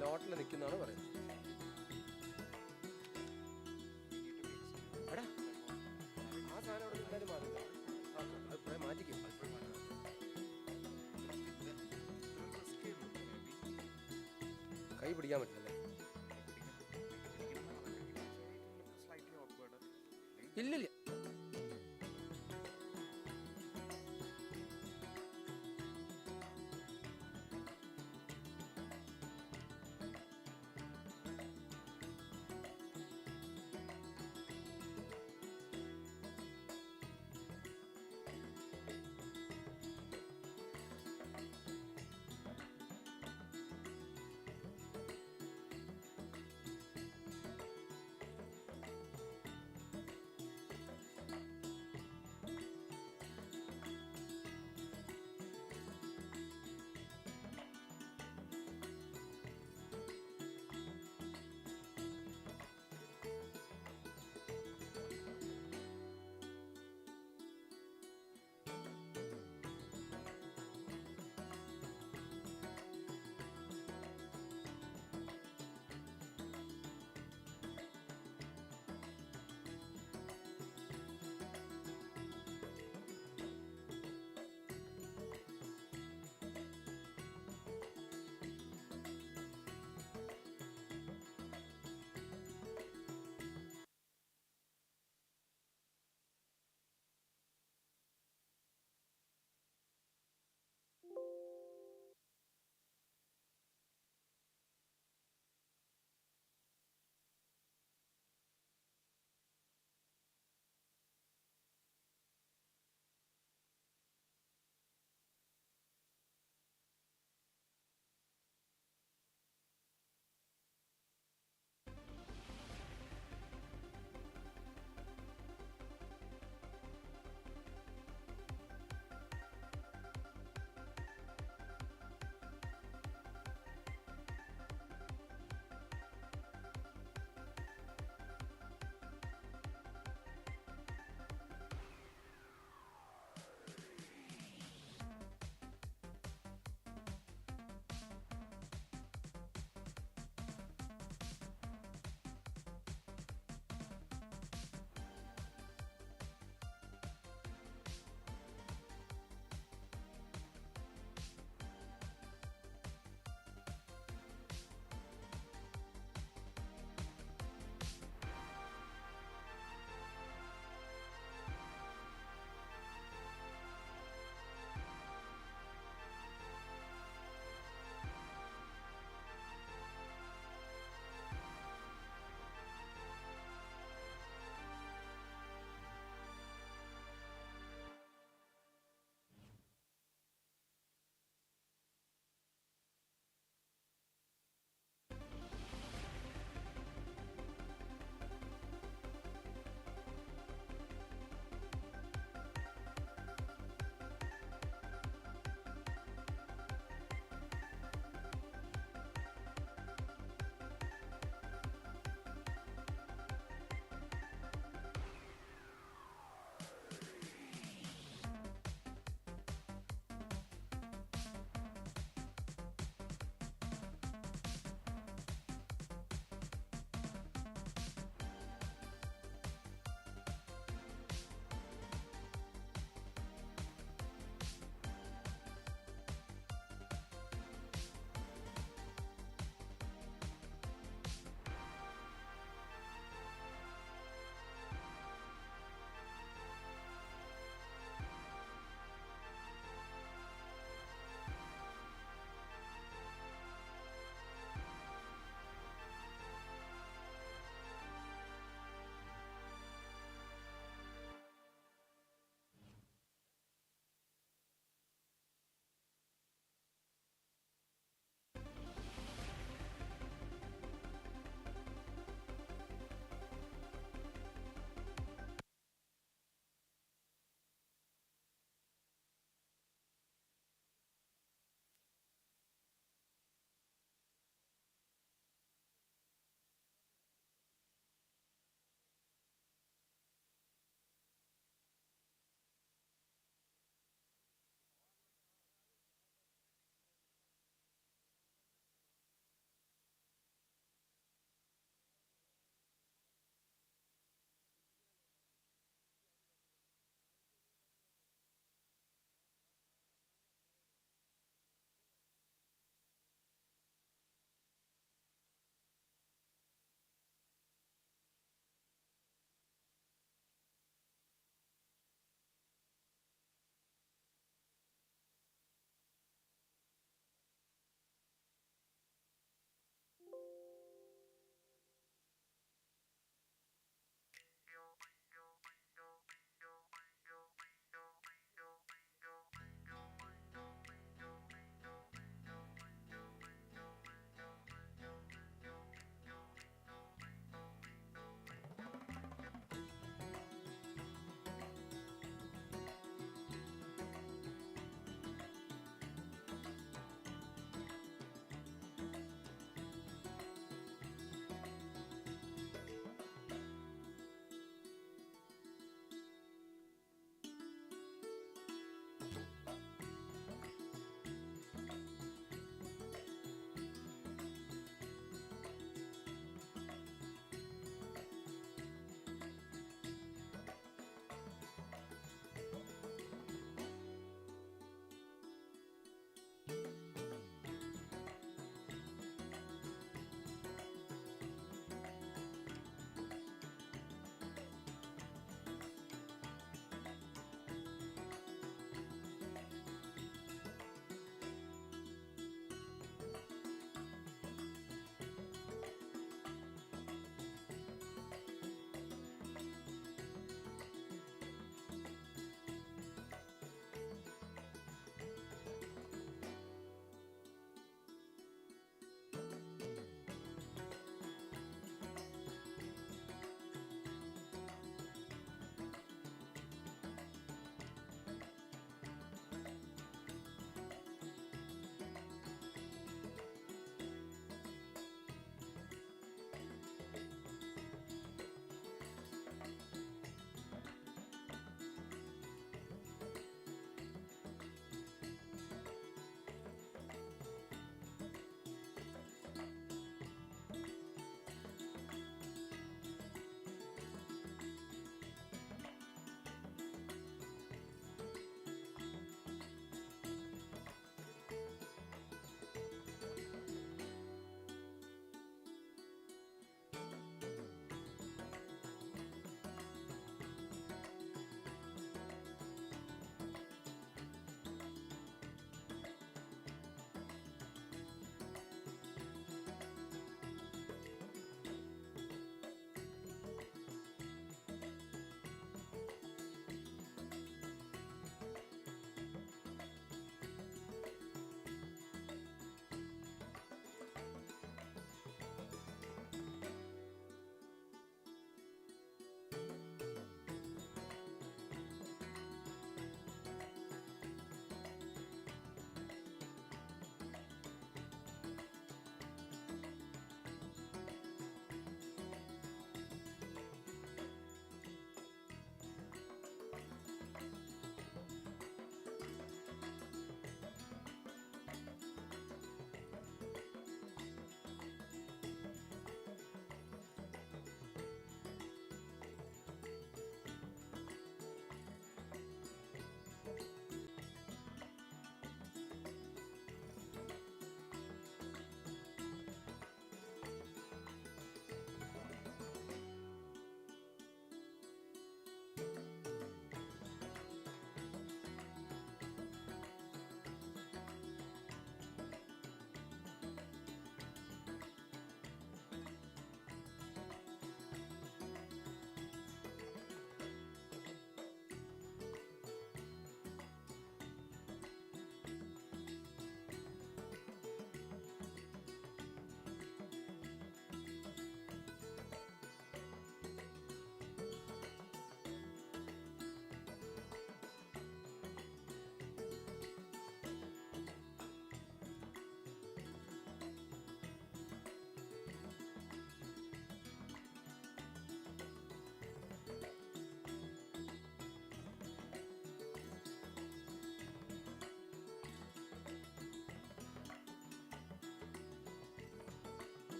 സ്ലോട്ടിൽ നിൽക്കുന്നതാണ് പറയുന്നത്. എടാ ആ സാധനം അവിടെ എല്ലാവരും മാറില്ല. അത് മാറ്റിക്കും. കൈ പിടിക്കാൻ പറ്റില്ലല്ലേ? ഇല്ലില്ല.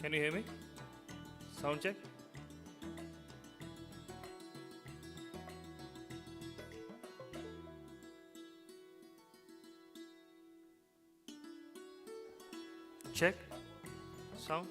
Can you hear me? Sound check. Check. Sound.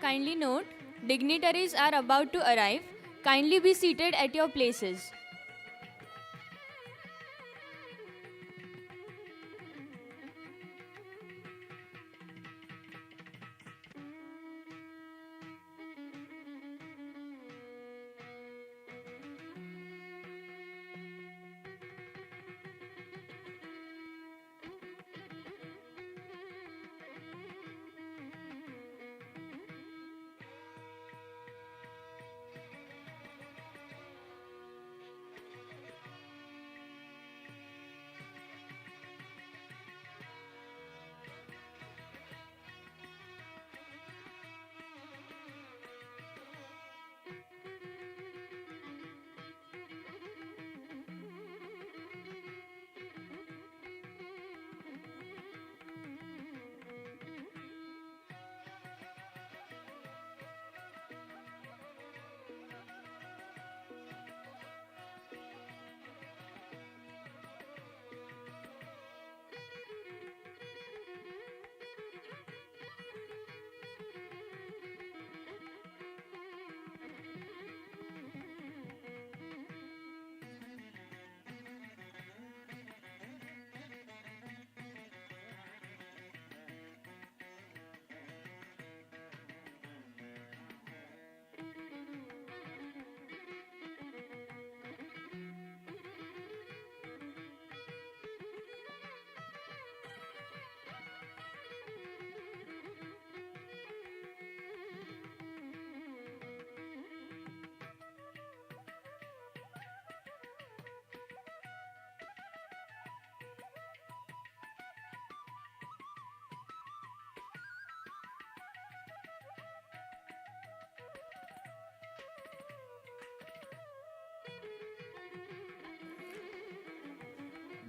Kindly note, dignitaries are about to arrive. Kindly be seated at your places.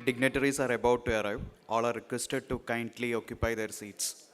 Dignitaries are about to arrive. All are requested to kindly occupy their seats.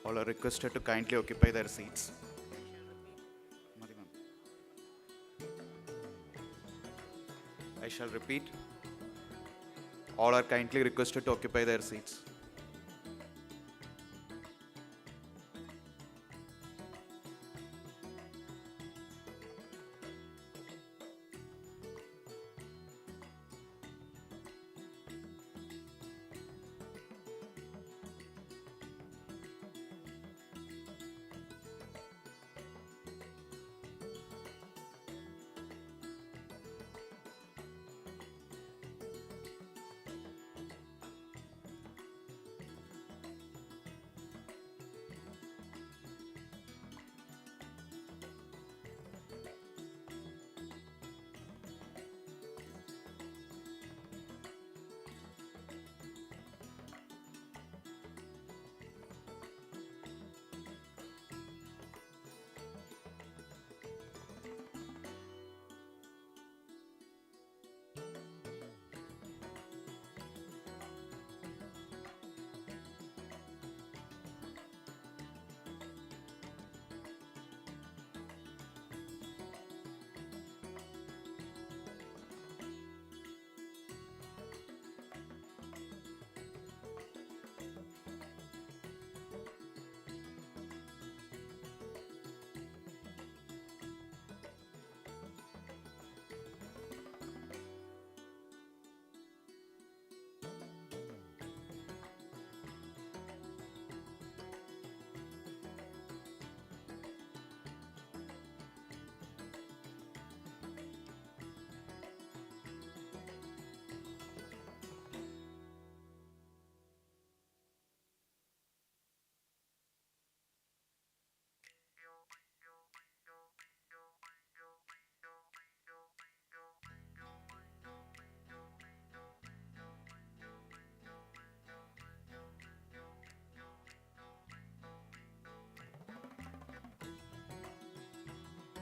All are requested to kindly occupy their seats. I shall repeat. All are kindly requested to occupy their seats.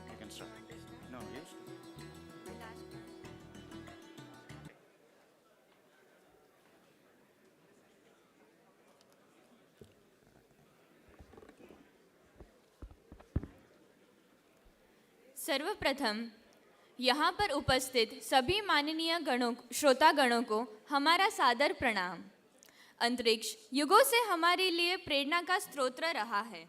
You can start. No, yes. सर्वप्रथम यहाँ पर उपस्थित सभी माननीय श्रोतागणों को हमारा सादर प्रणाम। अंतरिक्ष युगों से हमारे लिए प्रेरणा का स्रोत रहा है।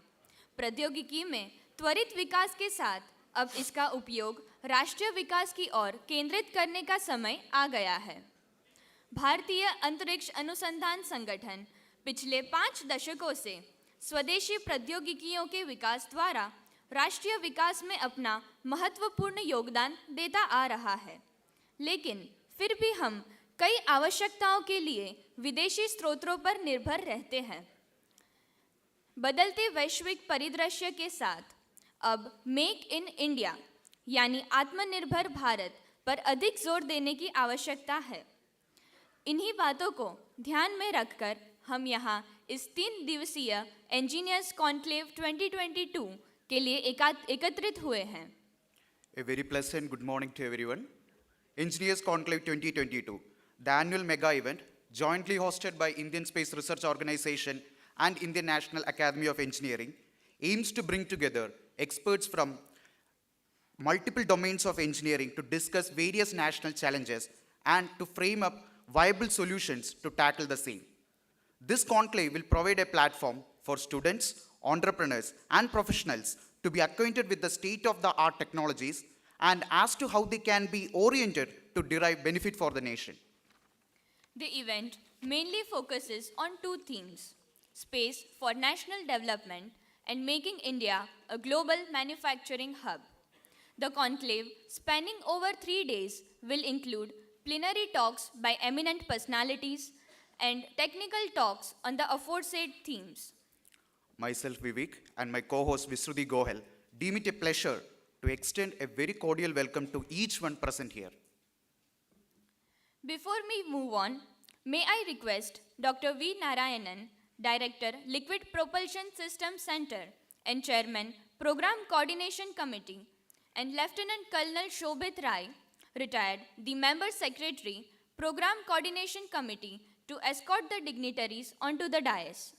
प्रौद्योगिकी में त्वरित विकास के साथ अब इसका उपयोग राष्ट्रीय विकास की ओर केंद्रित करने का समय आ गया है। भारतीय अंतरिक्ष अनुसंधान संगठन पिछले 5 दशकों से स्वदेशी प्रौद्योगिकियों के विकास द्वारा राष्ट्रीय विकास में अपना महत्वपूर्ण योगदान देता आ रहा है, लेकिन फिर भी हम कई आवश्यकताओं के लिए विदेशी स्रोतों पर निर्भर रहते हैं। बदलते वैश्विक परिदृश्य के साथ अब मेक इन इंडिया यानी आत्मनिर्भर भारत पर अधिक जोर देने की आवश्यकता है। इन्हीं बातों को ध्यान में रखकर हम यहाँ इस 3 दिवसीय इंजीनियर्स कॉन्क्लेव 2022 के लिए एकत्रित हुए हैं। A very pleasant good morning to everyone. Engineers Conclave 2022, the annual mega event jointly hosted by Indian Space Research Organization and Indian National Academy of Engineering, aims to bring together experts from multiple domains of engineering to discuss various national challenges and to frame up viable solutions to tackle the same. This conclave will provide a platform for students, entrepreneurs, and professionals to be acquainted with the state-of-the-art technologies and as to how they can be oriented to derive benefit for the nation. The event mainly focuses on 2 themes: space for national development and making India a global manufacturing hub. The conclave, spanning over 3 days, will include plenary talks by eminent personalities and technical talks on the aforesaid themes. Myself, Vivek, and my co-host Visruti Gohel deem it a pleasure to extend a very cordial welcome to each one present here. Before we move on, may I request Dr. V. Narayanan, Director, Liquid Propulsion System Center and Chairman, Program Coordination Committee, and Lieutenant Colonel Shobhit Rai, retired, the Member Secretary, Program Coordination Committee, to escort the dignitaries onto the dais.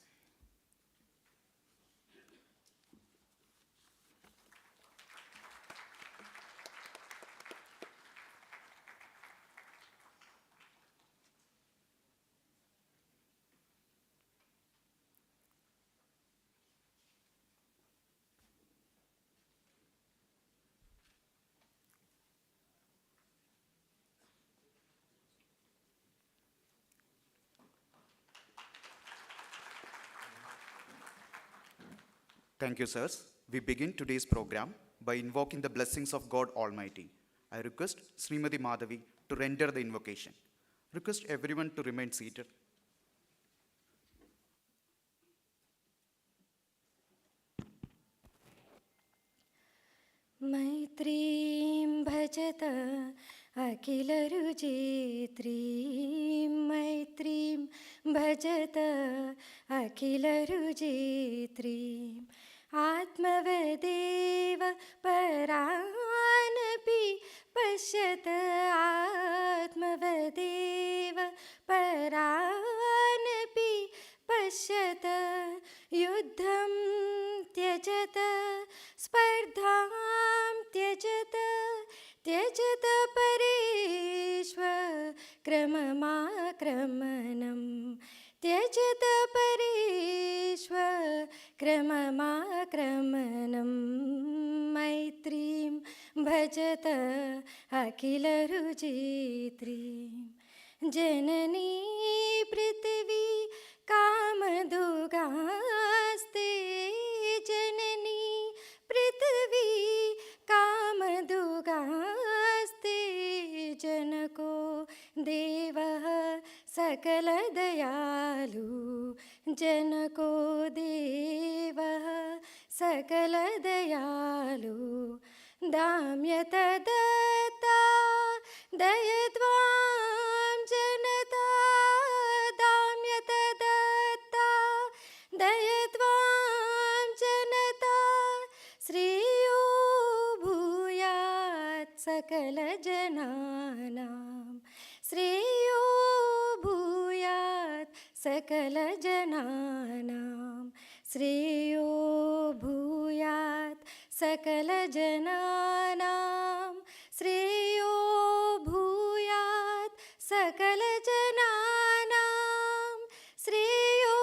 Thank you, sirs. We begin today's program by invoking the blessings of God Almighty. I request Srimati Madhavi to render the invocation. Request everyone to remain seated. मैत्रीं भजत अखिलरुजित्रीं मैत्रीं भजत अखिलरुजित्रीम् आत्मवदेव परानपि पश्यत आत्मवदेव परानपि पश्यत युद्धं त्यजत स्पर्धां त्यजत त्यजत परेष्वक्रममाक्रमणं त्यजत परेष्वक्रममाक्रमणं मैत्रीं भजत अखिलरुजित्रीं जननी पृथिवी कामदुगास्ते जननी पृथिवी कामदुगास्ते जनको देवः सकलदयालु जनको देवः सकलदयालु दाम्यतदत्ता दयद्वां जनता दाम्यतदत्ता दयद्वां जनता श्रेयो भूयात् सकलजनानां श्रेयो भूयात् सकलजनानां श्रेयो भूयात् सकलजनानां श्रेयो भूयात् सकलजनानां श्रेयो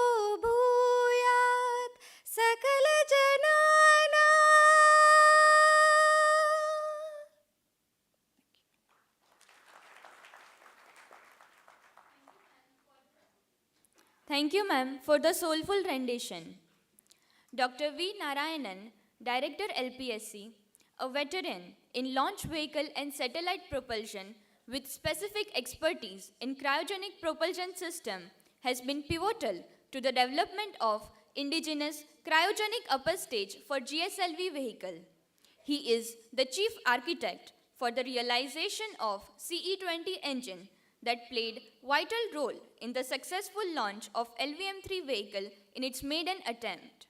भूयात् सकलजनानाम्. Thank you, ma'am, for the soulful rendition. Dr. V. Narayanan, Director LPSC, a veteran in launch vehicle and satellite propulsion with specific expertise in cryogenic propulsion system, has been pivotal to the development of indigenous cryogenic upper stage for GSLV vehicle. He is the chief architect for the realization of CE-20 engine that played vital role in the successful launch of LVM-3 vehicle in its maiden attempt.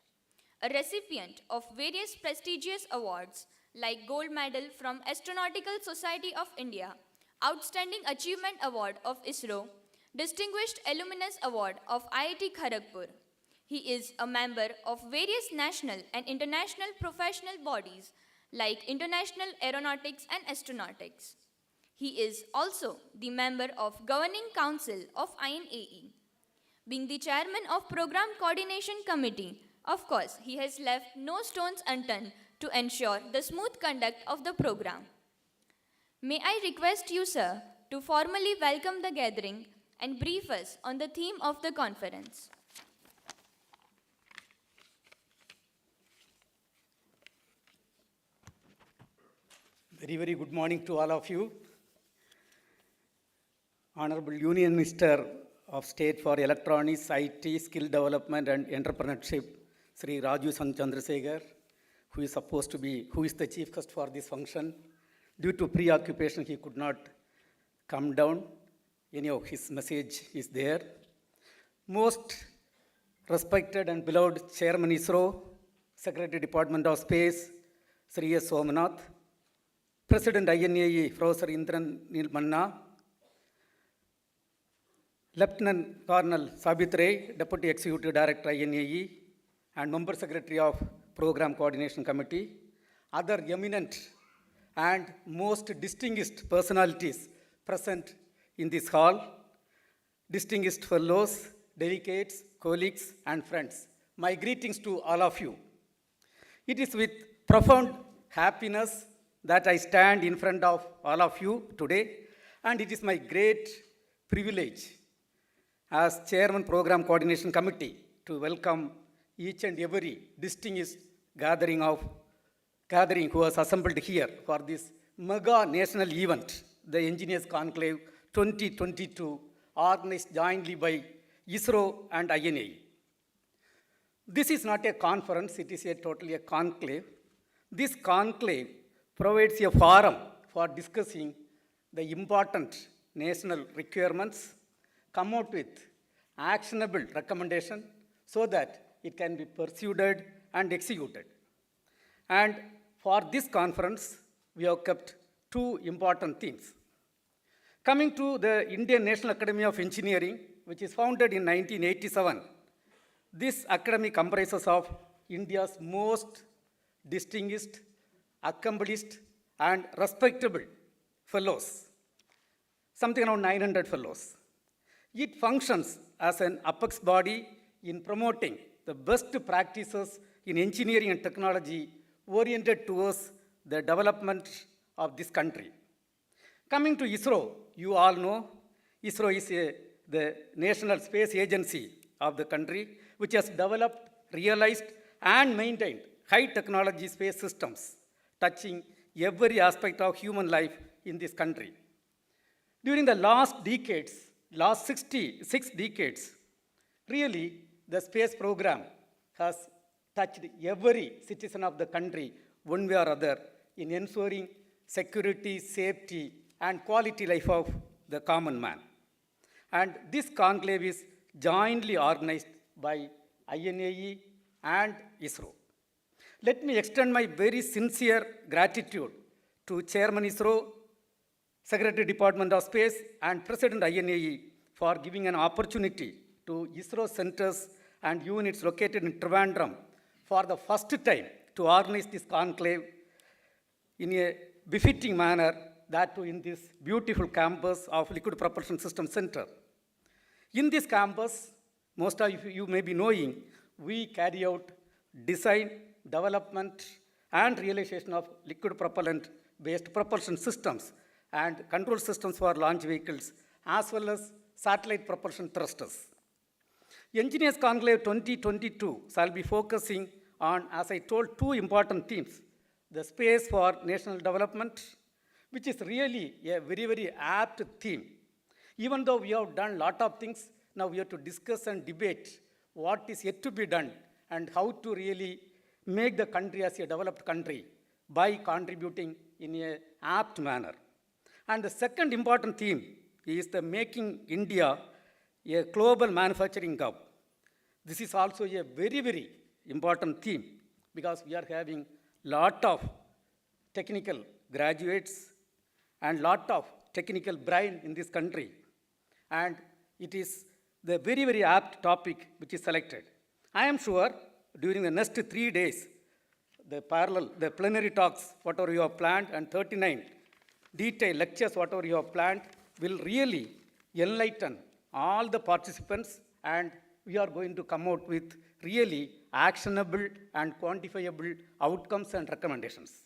A recipient of various prestigious awards like Gold Medal from Astronautical Society of India, Outstanding Achievement Award of ISRO, Distinguished Alumnus Award of IIT Kharagpur. He is a member of various national and international professional bodies like International Aeronautics and Astronautics. He is also the member of Governing Council of INAE. Being the chairman of Program Coordination Committee, of course, he has left no stones unturned to ensure the smooth conduct of the program. May I request you, sir, to formally welcome the gathering and brief us on the theme of the conference. Very, very good morning to all of you. Honorable Union Minister of State for Electronics, IT, Skill Development and Entrepreneurship, Sri Raju Chandrasekhar, who is the chief guest for this function. Due to preoccupation, he could not come down. Anyhow, his message is there. Most respected and beloved Chairman ISRO, Secretary Department of Space, Sri S. Somanath, President INAE, Professor Indran Nilmanna, Lieutenant Colonel Sabit Ray, Deputy Executive Director INAE, and Member Secretary of Program Coordination Committee, other eminent and most distinguished personalities present in this hall, distinguished fellows, delegates, colleagues, and friends. My greetings to all of you. It is with profound happiness that I stand in front of all of you today, and it is my great privilege as Chairman Program Coordination Committee to welcome each and every distinguished gathering who was assembled here for this mega national event, the Engineers Conclave 2022, organized jointly by ISRO and Inae. This is not a conference, it is totally a conclave. This conclave provides a forum for discussing the important national requirements, come out with actionable recommendation so that it can be pursued and executed. And for this conference, we have kept two important themes. Coming to the Indian National Academy of Engineering, which is founded in 1987, this academy comprises of India's most distinguished, accomplished, and respectable fellows, something around 900 fellows. It functions as an apex body in promoting the best practices in engineering and technology oriented towards the development of this country. Coming to ISRO, you all know ISRO is the National Space Agency of the country, which has developed, realized, and maintained high technology space systems touching every aspect of human life in this country. During the last 66 decades, really the space program has touched every citizen of the country one way or other in ensuring security, safety, and quality life of the common man. And this conclave is jointly organized by INAE and ISRO. Let me extend my very sincere gratitude to Chairman ISRO, Secretary Department of Space, and President INAE for giving an opportunity to ISRO centers and units located in Trivandrum for the first time to organize this conclave in a befitting manner, that too in this beautiful campus of Liquid Propulsion System Center. In this campus, most of you may be knowing, we carry out design, development, and realization of liquid propellant-based propulsion systems and control systems for launch vehicles, as well as satellite propulsion thrusters. Engineers Conclave 2022 shall be focusing on, as I told, two important themes: the space for national development, which is really a very, very apt theme. Even though we have done a lot of things, now we have to discuss and debate what is yet to be done and how to really make the country as a developed country by contributing in an apt manner. And the second important theme is the making India a global manufacturing hub. This is also a very, very important theme because we are having lot of technical graduates and lot of technical brain in this country. And it is the very, very apt topic which is selected. I am sure during the next 3 days, the plenary talks, whatever you have planned, and 39 detailed lectures, whatever you have planned, will really enlighten all the participants, and we are going to come out with really actionable and quantifiable outcomes and recommendations.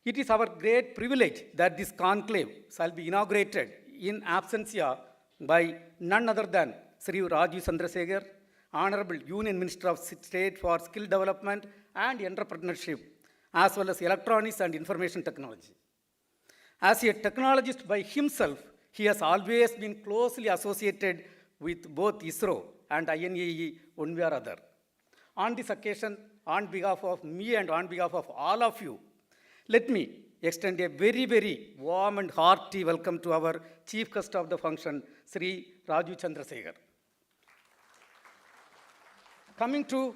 It is our great privilege that this conclave shall be inaugurated in absentia by none other than Sri Rajiv Chandrasekhar, Honorable Union Minister of State for Skill Development and Entrepreneurship, as well as Electronics and Information Technology. As a technologist by himself, he has always been closely associated with both ISRO and INAE one way or other. On this occasion, on behalf of me and on behalf of all of you, let me extend a very, very warm and hearty welcome to our chief guest of the function, Sri Rajiv Chandrasekhar. Coming to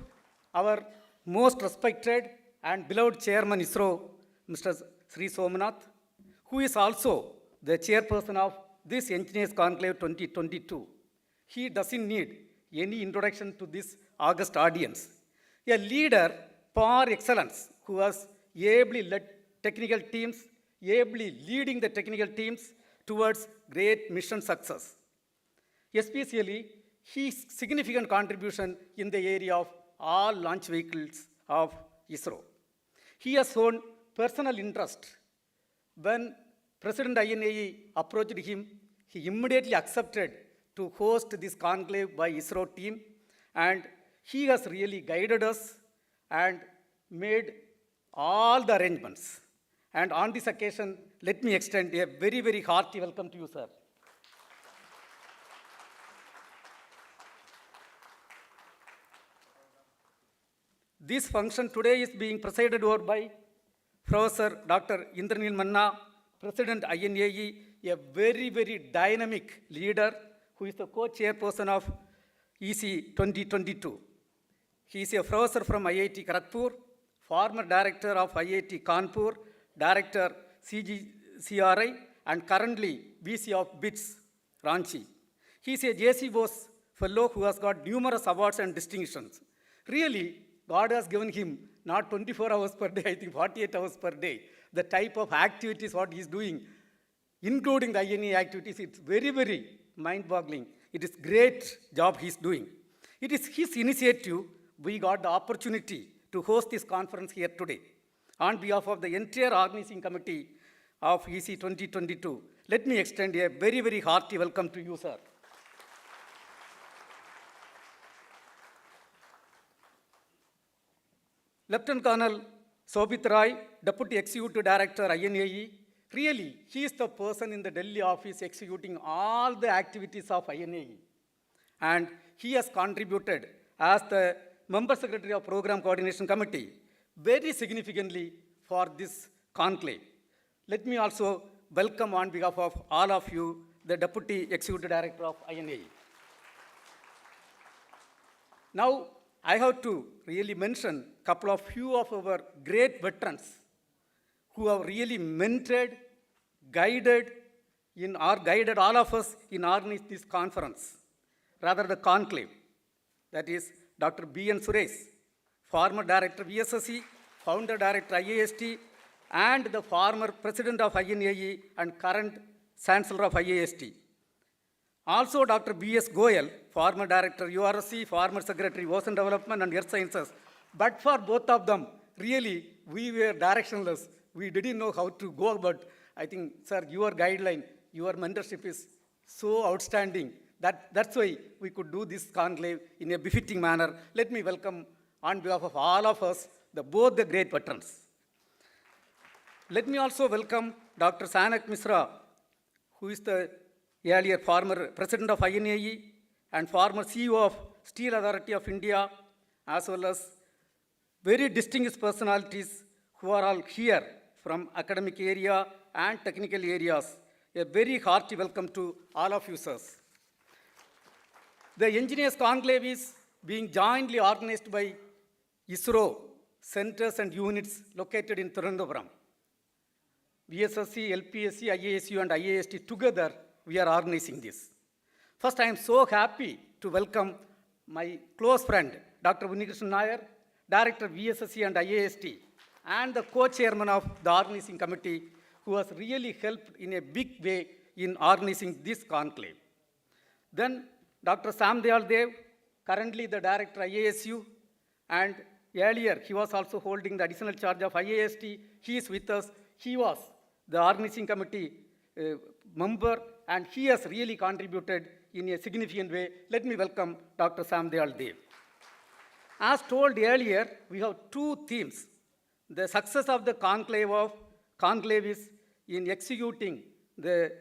our most respected and beloved chairman ISRO, Mr. Sri Somanath, who is also the chairperson of this Engineers Conclave 2022. He doesn't need any introduction to this august audience. A leader par excellence who has ably led technical teams, ably leading the technical teams towards great mission success. Especially, his significant contribution in the area of all launch vehicles of ISRO. He has shown personal interest. When President INAE approached him, he immediately accepted to host this conclave by ISRO team, and he has really guided us, and made all the arrangements. And on this occasion, let me extend a very, very hearty welcome to you, sir. This function today is being presided over by Professor Dr. Indranil Manna, President INAE, a very, very dynamic leader who is the co-chairperson of EC 2022. He is a professor from IIT Kharagpur, former director of IIT Kanpur, director CGCRI, and currently VC of BITS, Ranchi. He is a JC Bose fellow who has got numerous awards and distinctions. Really, God has given him not 24 hours per day, I think 48 hours per day. The type of activities what he is doing, including the INA activities, it's very, very mind-boggling. It is great job he is doing. It is his initiative we got the opportunity to host this conference here today. On behalf of the entire organizing committee of EC 2022, let me extend a very, very hearty welcome to you, sir. Lieutenant Colonel Sobhit Rai, Deputy Executive Director, INAE, really, he is the person in the Delhi office executing all the activities of INAE. And he has contributed as the Member Secretary of Program Coordination Committee very significantly for this conclave. Let me also welcome on behalf of all of you, the Deputy Executive Director of INAE. Now, I have to really mention a couple of few of our great veterans who have really mentored, guided all of us in organizing this conference, rather the conclave. That is Dr. B.N. Suresh, former Director VSSC, Founder Director IAST, and the former President of INAE and current Chancellor of IAST. Also Dr. B.S. Goyal, former Director URSC, former Secretary Ocean Development and Earth Sciences. But for both of them, really, we were directionless. We didn't know how to go, but I think, sir, your guideline, your mentorship is so outstanding. That's why we could do this conclave in a befitting manner. Let me welcome, on behalf of all of us, both the great veterans. Let me also welcome Dr. Sanak Misra, who is the earlier former President of INAE and former CEO of Steel Authority of India, as well as very distinguished personalities who are all here from academic area and technical areas. A very hearty welcome to all of you, sirs. The Engineers Conclave is being jointly organized by ISRO centers and units located in Thiruvananthapuram. VSSC, LPSC, IASU and IAST together, we are organizing this. First, I am so happy to welcome my close friend, Dr. Unnikrishnan Nair, Director VSSC and IAST, and the co-chairman of the organizing committee, who has really helped in a big way in organizing this conclave. Then, Dr. Sam Dayal Dev, currently the Director IASU, and earlier he was also holding the additional charge of IAST. He is with us. He was the organizing committee member, and he has really contributed in a significant way. Let me welcome Dr. Sam Dayal Dev. As told earlier, we have two themes. The success of the conclave is in executing the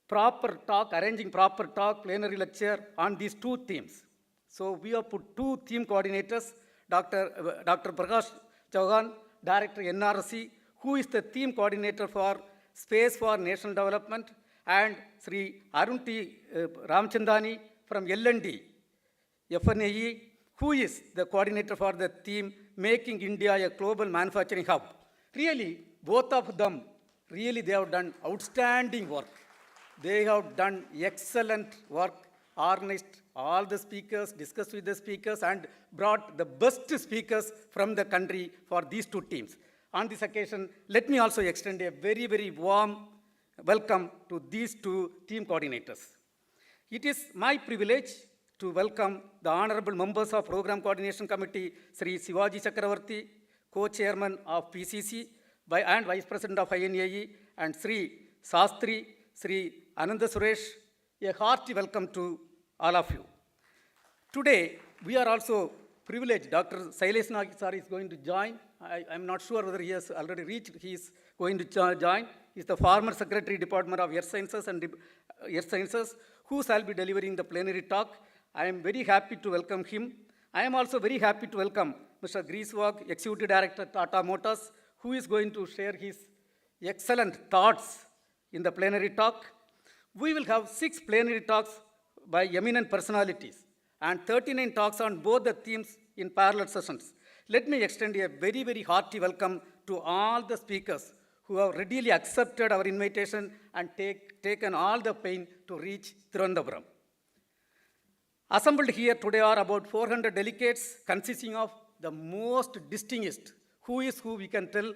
proper talk, arranging proper talk, plenary lecture on these two themes. So we have put two theme coordinators, Dr. Prakash Chauhan, Director NRC, who is the theme coordinator for Space for National Development, and Sri Arun T. Ramchandani from L&D, FNAE, who is the coordinator for the theme Making India a Global Manufacturing Hub. Really, both of them, really they have done outstanding work. They have done excellent work, organized all the speakers, discussed with the speakers, and brought the best speakers from the country for these two teams. On this occasion, let me also extend a very, very warm welcome to these two team coordinators. It is my privilege to welcome the honorable members of Program Coordination Committee, Sri Sivaji Chakravarti, co-chairman of PCC and Vice President of INAE, and Sri Sastri, Sri Ananda Suresh. A hearty welcome to all of you. Today, we are also privilege. Dr. Sailesh Nag sir is going to join. I'm not sure whether he has already reached. He is going to join. He is the former Secretary Department of Earth Sciences who shall be delivering the plenary talk. I am very happy to welcome him. I am also very happy to welcome Mr. Grieswag, Executive Director Tata Motors, who is going to share his excellent thoughts in the plenary talk. We will have 6 plenary talks by eminent personalities and 39 talks on both the themes in parallel sessions. Let me extend a very, very hearty welcome to all the speakers who have readily accepted our invitation and taken all the pain to reach Thiruvananthapuram. Assembled here today are about 400 delegates consisting of the most distinguished. Who is who we can tell.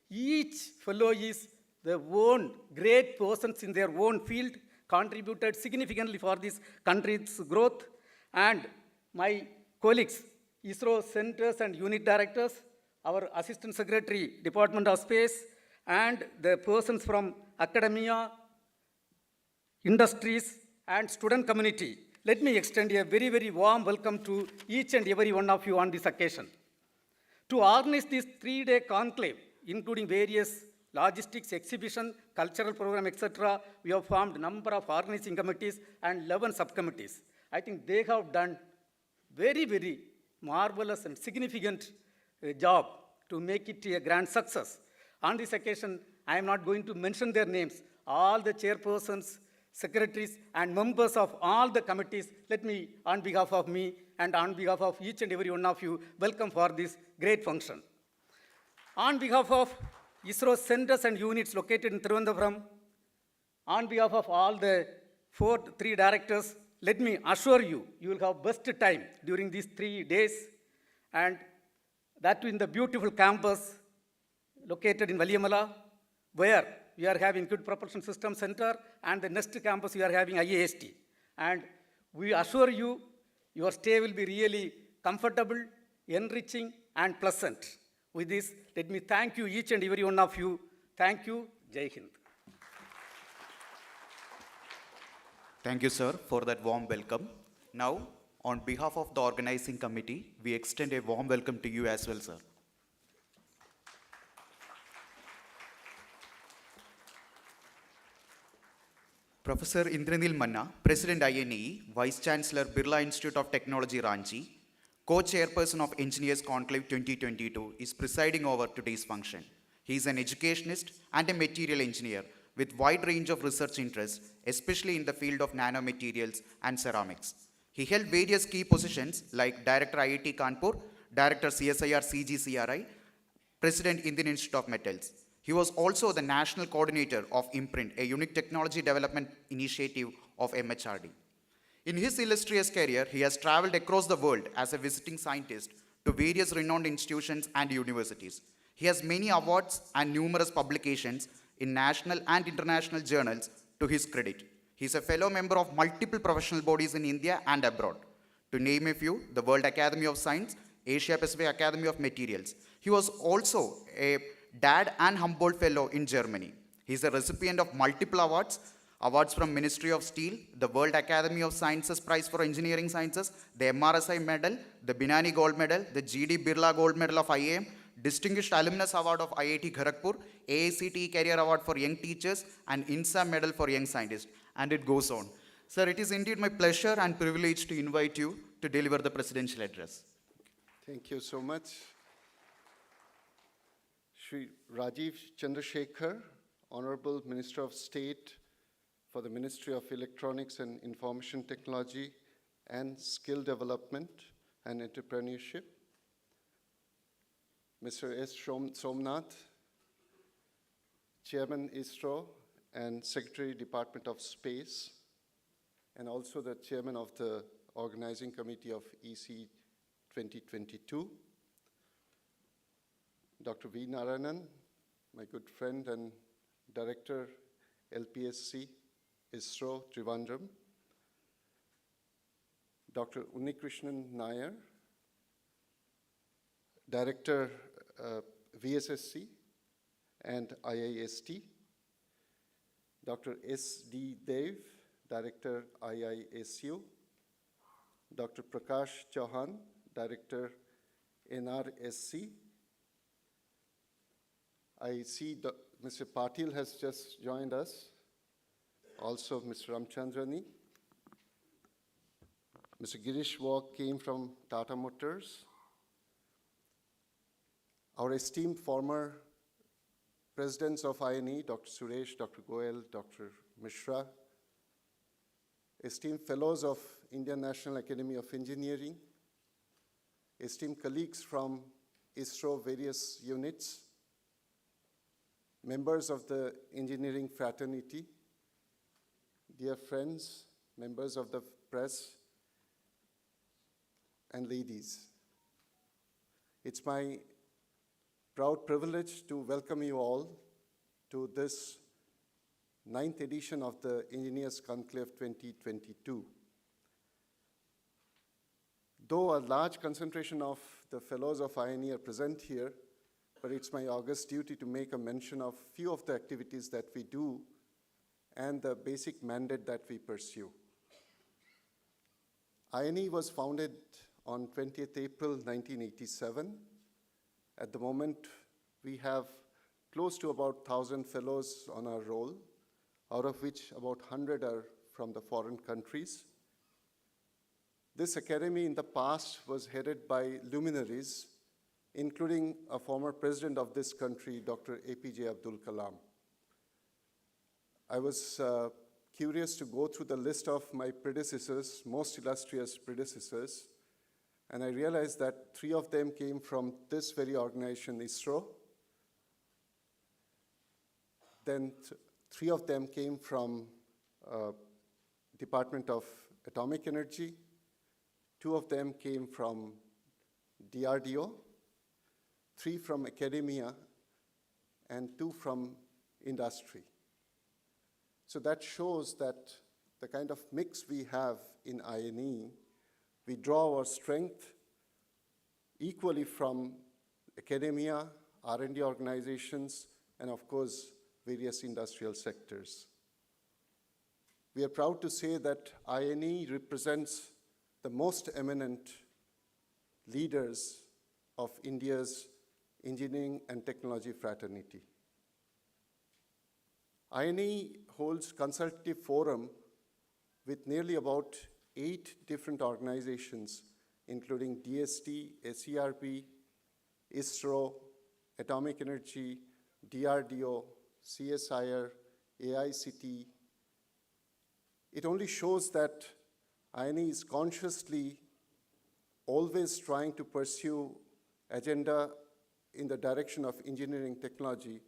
Each fellow is their own great persons in their own field, contributed significantly for this country's growth. And my colleagues, ISRO centers and unit directors, our Assistant Secretary, Department of Space, and the persons from academia, industries, and student community. Let me extend a very, very warm welcome to each and every one of you on this occasion. To organize this 3-day conclave, including various logistics, exhibition, cultural program, etc., we have formed a number of organizing committees and 11 subcommittees. I think they have done very, very marvelous and significant job to make it a grand success. On this occasion, I am not going to mention their names. All the chairpersons, secretaries, and members of all the committees, let me, on behalf of me and on behalf of each and every one of you, welcome for this great function. On behalf of ISRO centers and units located in Thiruvananthapuram, on behalf of all the 3 directors, let me assure you, you will have best time during these 3 days, and that in the beautiful campus located in Valiamala, where we are having Good Propulsion System Center, and the next campus we are having IAST. And we assure you, your stay will be really comfortable, enriching, and pleasant. With this, let me thank you, each and every one of you. Thank you. Jai Hind. Thank you, sir, for that warm welcome. Now, on behalf of the organizing committee, we extend a warm welcome to you as well, sir. Professor Indranil Manna, President INAE, Vice Chancellor, Birla Institute of Technology, Ranchi, Co-Chairperson of Engineers Conclave 2022, is presiding over today's function. He is an educationist and a material engineer with wide range of research interests, especially in the field of nanomaterials and ceramics. He held various key positions like Director IIT Kanpur, Director CSIR CGCRI, President Indian Institute of Metals. He was also the National Coordinator of Imprint, a unique technology development initiative of MHRD. In his illustrious career, he has traveled across the world as a visiting scientist to various renowned institutions and universities. He has many awards and numerous publications in national and international journals to his credit. He is a fellow member of multiple professional bodies in India and abroad. To name a few, the World Academy of Science, Asia Pacific Academy of Materials. He was also a Dad and Humboldt Fellow in Germany. He is a recipient of multiple awards from Ministry of Steel, the World Academy of Sciences Prize for Engineering Sciences, the MRSI Medal, the Binani Gold Medal, the GD Birla Gold Medal of IAM, Distinguished Alumnus Award of IIT Kharagpur, AICTE Career Award for Young Teachers, and INSA Medal for Young Scientists, and it goes on. Sir, it is indeed my pleasure and privilege to invite you to deliver the presidential address. Thank you so much. Shri Rajiv Chandrasekhar, Honorable Minister of State for the Ministry of Electronics and Information Technology and Skill Development and Entrepreneurship. Mr. S. Somnath, Chairman ISRO and Secretary Department of Space, and also the Chairman of the Organizing Committee of EC 2022. Dr. V. Narayanan, my good friend and Director, LPSC, ISRO, Trivandrum. Dr. Unnikrishnan Nair, Director, VSSC and IIST. Dr. S.D. Dev, Director, IISU. Dr. Prakash Chauhan, Director, NRSC. I see Mr. Patil has just joined us, also Mr. Ramchandrani. Mr. Girish Walk came from Tata Motors. Our esteemed former presidents of INE, Dr. Suresh, Dr. Goel, Dr. Mishra, esteemed fellows of Indian National Academy of Engineering, esteemed colleagues from ISRO various units, members of the engineering fraternity, dear friends, members of the press, and ladies. It's my proud privilege to welcome you all to this 9th edition of the Engineers Conclave 2022. Though a large concentration of the fellows of INE are present here, but it's my august duty to make a mention of few of the activities that we do and the basic mandate that we pursue. INE was founded on 20th April 1987. At the moment, we have close to about 1,000 fellows on our roll, out of which about 100 are from the foreign countries. This academy in the past was headed by luminaries, including a former president of this country, Dr. APJ Abdul Kalam. I was curious to go through the list of my predecessors, most illustrious predecessors, and I realized that 3 of them came from this very organization, ISRO. Then 3 of them came from Department of Atomic Energy. 2 of them came from DRDO, 3 from academia, and 2 from industry. So that shows that the kind of mix we have in INE, we draw our strength equally from academia, R&D organizations, and of course, various industrial sectors. We are proud to say that INE represents the most eminent leaders of India's engineering and technology fraternity. INE holds consultative forum with nearly about 8 different organizations, including DST, SERB, ISRO, Atomic Energy, DRDO, CSIR, AICT. It only shows that INE is consciously always trying to pursue agenda in the direction of engineering technology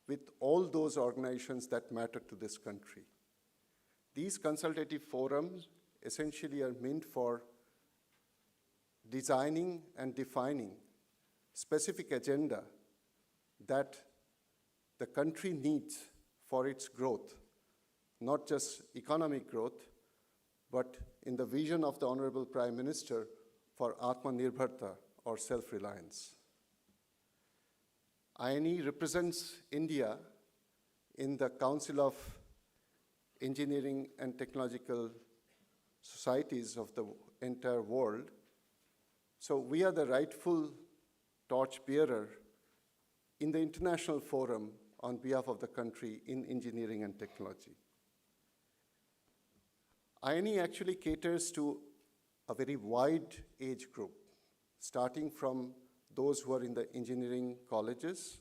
with all those organizations that matter to this country. These consultative forums essentially are meant for designing and defining specific agenda that the country needs for its growth, not just economic growth, but in the vision of the Honorable Prime Minister for Atmanirbharta, or self-reliance. INE represents India in the Council of Engineering and Technological Societies of the entire world. So we are the rightful torchbearer in the international forum on behalf of the country in engineering and technology. INE actually caters to a very wide age group, starting from those who are in the engineering colleges.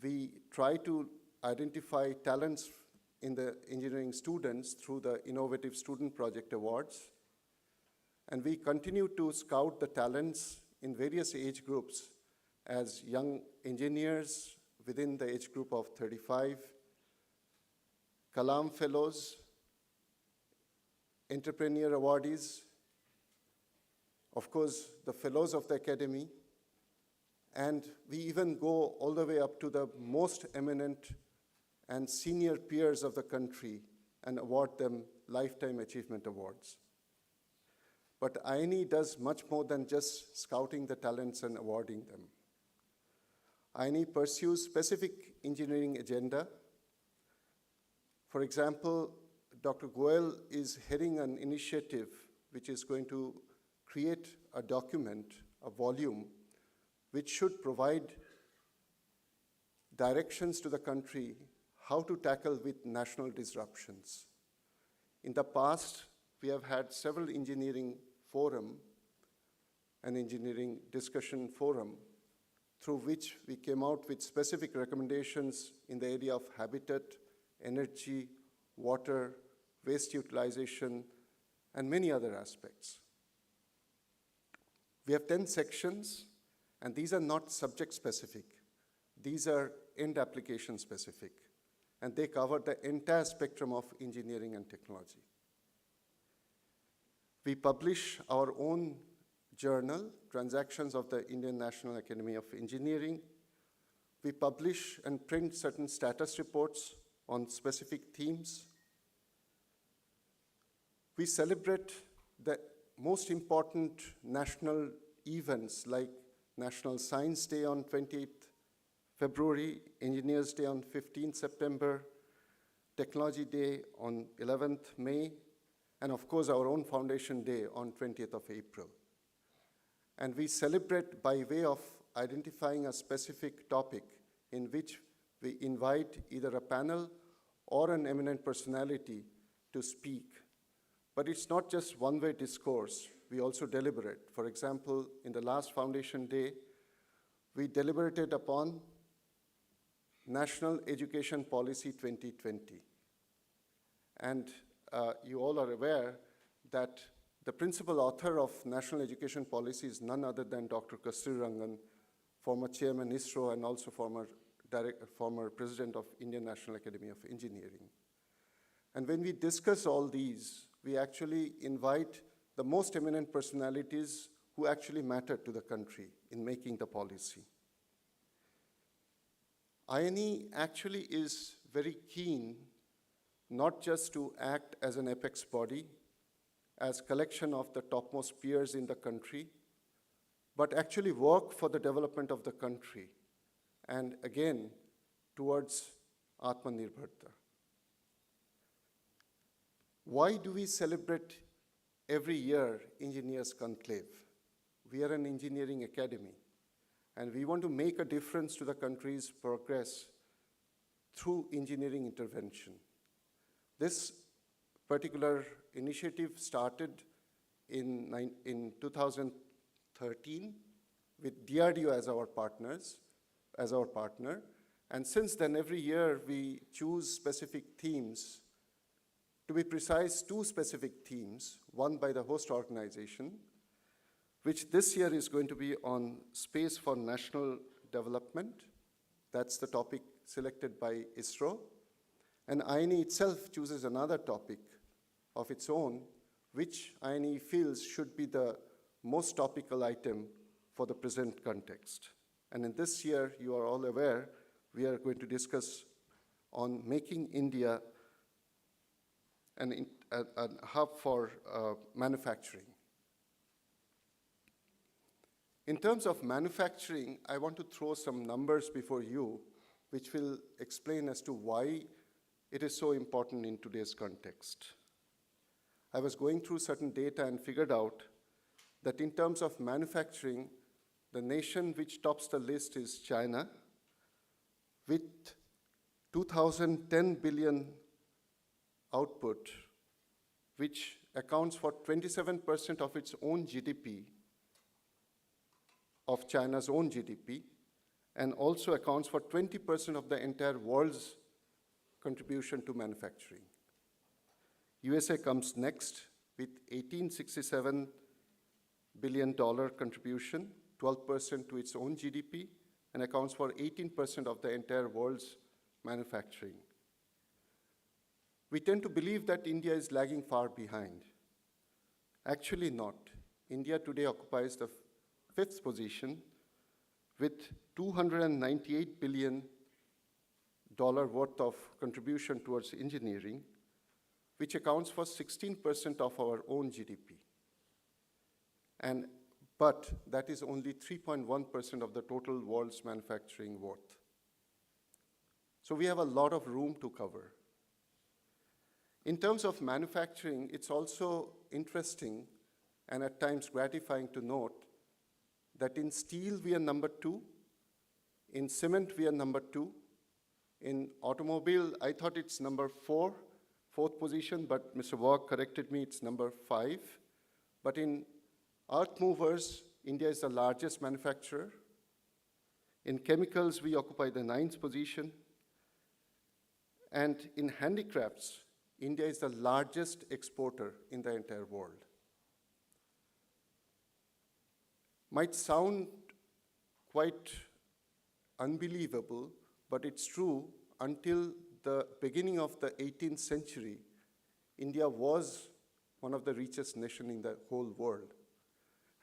We try to identify talents in the engineering students through the Innovative Student Project Awards. And we continue to scout the talents in various age groups as young engineers within the age group of 35, Kalam Fellows, entrepreneur awardees, of course, the fellows of the academy, and we even go all the way up to the most eminent and senior peers of the country and award them Lifetime Achievement Awards. But INE does much more than just scouting the talents and awarding them. INE pursues specific engineering agenda. For example, Dr. Goel is heading an initiative which is going to create a document a volume which should provide directions to the country how to tackle with national disruptions. In the past, we have had several engineering forum, an engineering discussion forum, through which we came out with specific recommendations in the area of habitat, energy, water, waste utilization, and many other aspects. We have 10 sections, and these are not subject specific. These are end application specific, and they cover the entire spectrum of engineering and technology. We publish our own journal, Transactions of the Indian National Academy of Engineering. We publish and print certain status reports on specific themes. We celebrate the most important national events like National Science Day on 28th February, Engineers Day on 15th September, Technology Day on 11th May, and of course our own Foundation Day on 20th of April. And we celebrate by way of identifying a specific topic in which we invite either a panel or an eminent personality to speak. But it's not just one-way discourse, we also deliberate. For example, in the last Foundation Day, we deliberated upon National Education Policy 2020. And you all are aware that the principal author of National Education Policy is none other than Dr. Kasturirangan, former chairman ISRO and also former president of Indian National Academy of Engineering. And when we discuss all these, we actually invite the most eminent personalities who actually matter to the country in making the policy. Inae actually is very keen not just to act as an apex body, as collection of the topmost peers in the country, but actually work for the development of the country, and again, towards Atmanirbharta. Why do we celebrate every year Engineers Conclave? We are an engineering academy, and we want to make a difference to the country's progress through engineering intervention. This particular initiative started in 2013 with DRDO as our partner, and since then every year we choose specific themes. To be precise, 2 specific themes, one by the host organization, which this year is going to be on space for national development. That's the topic selected by ISRO. And Inae itself chooses another topic of its own, which Inae feels should be the most topical item for the present context. And in this year, you are all aware, we are going to discuss on making India a hub for manufacturing. In terms of manufacturing, I want to throw some numbers before you, which will explain as to why it is so important in today's context. I was going through certain data and figured out that in terms of manufacturing, the nation which tops the list is China, with 2010 billion output, which accounts for 27% of its own GDP, of China's own GDP, and also accounts for 20% of the entire world's contribution to manufacturing. USA comes next with $1867 billion contribution, 12% to its own GDP, and accounts for 18% of the entire world's manufacturing. We tend to believe that India is lagging far behind. Actually not. India today occupies the 5th position with $298 billion worth of contribution towards engineering, which accounts for 16% of our own GDP. But that is only 3.1% of the total world's manufacturing worth. So we have a lot of room to cover. In terms of manufacturing, it's also interesting and at times gratifying to note that in steel we are number 2, in cement we are number 2, in automobile I thought it's number 4, fourth position, but Mr. Walk corrected me, it's number 5. But in earth movers, India is the largest manufacturer. In chemicals, we occupy the 9th position. And in handicrafts, India is the largest exporter in the entire world. Might sound quite unbelievable, but it's true. Until the beginning of the 18th century, India was one of the richest nations in the whole world.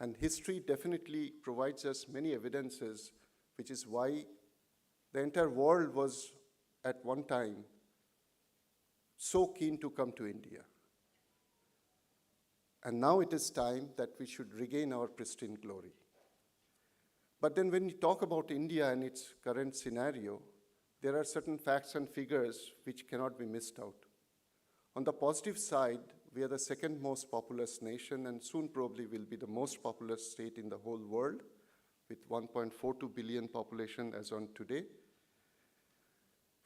And history definitely provides us many evidences, which is why the entire world was at one time so keen to come to India. And now it is time that we should regain our pristine glory. But then when we talk about India and its current scenario, there are certain facts and figures which cannot be missed out. On the positive side, we are the second most populous nation and soon probably will be the most populous state in the whole world with 1.42 billion population as on today.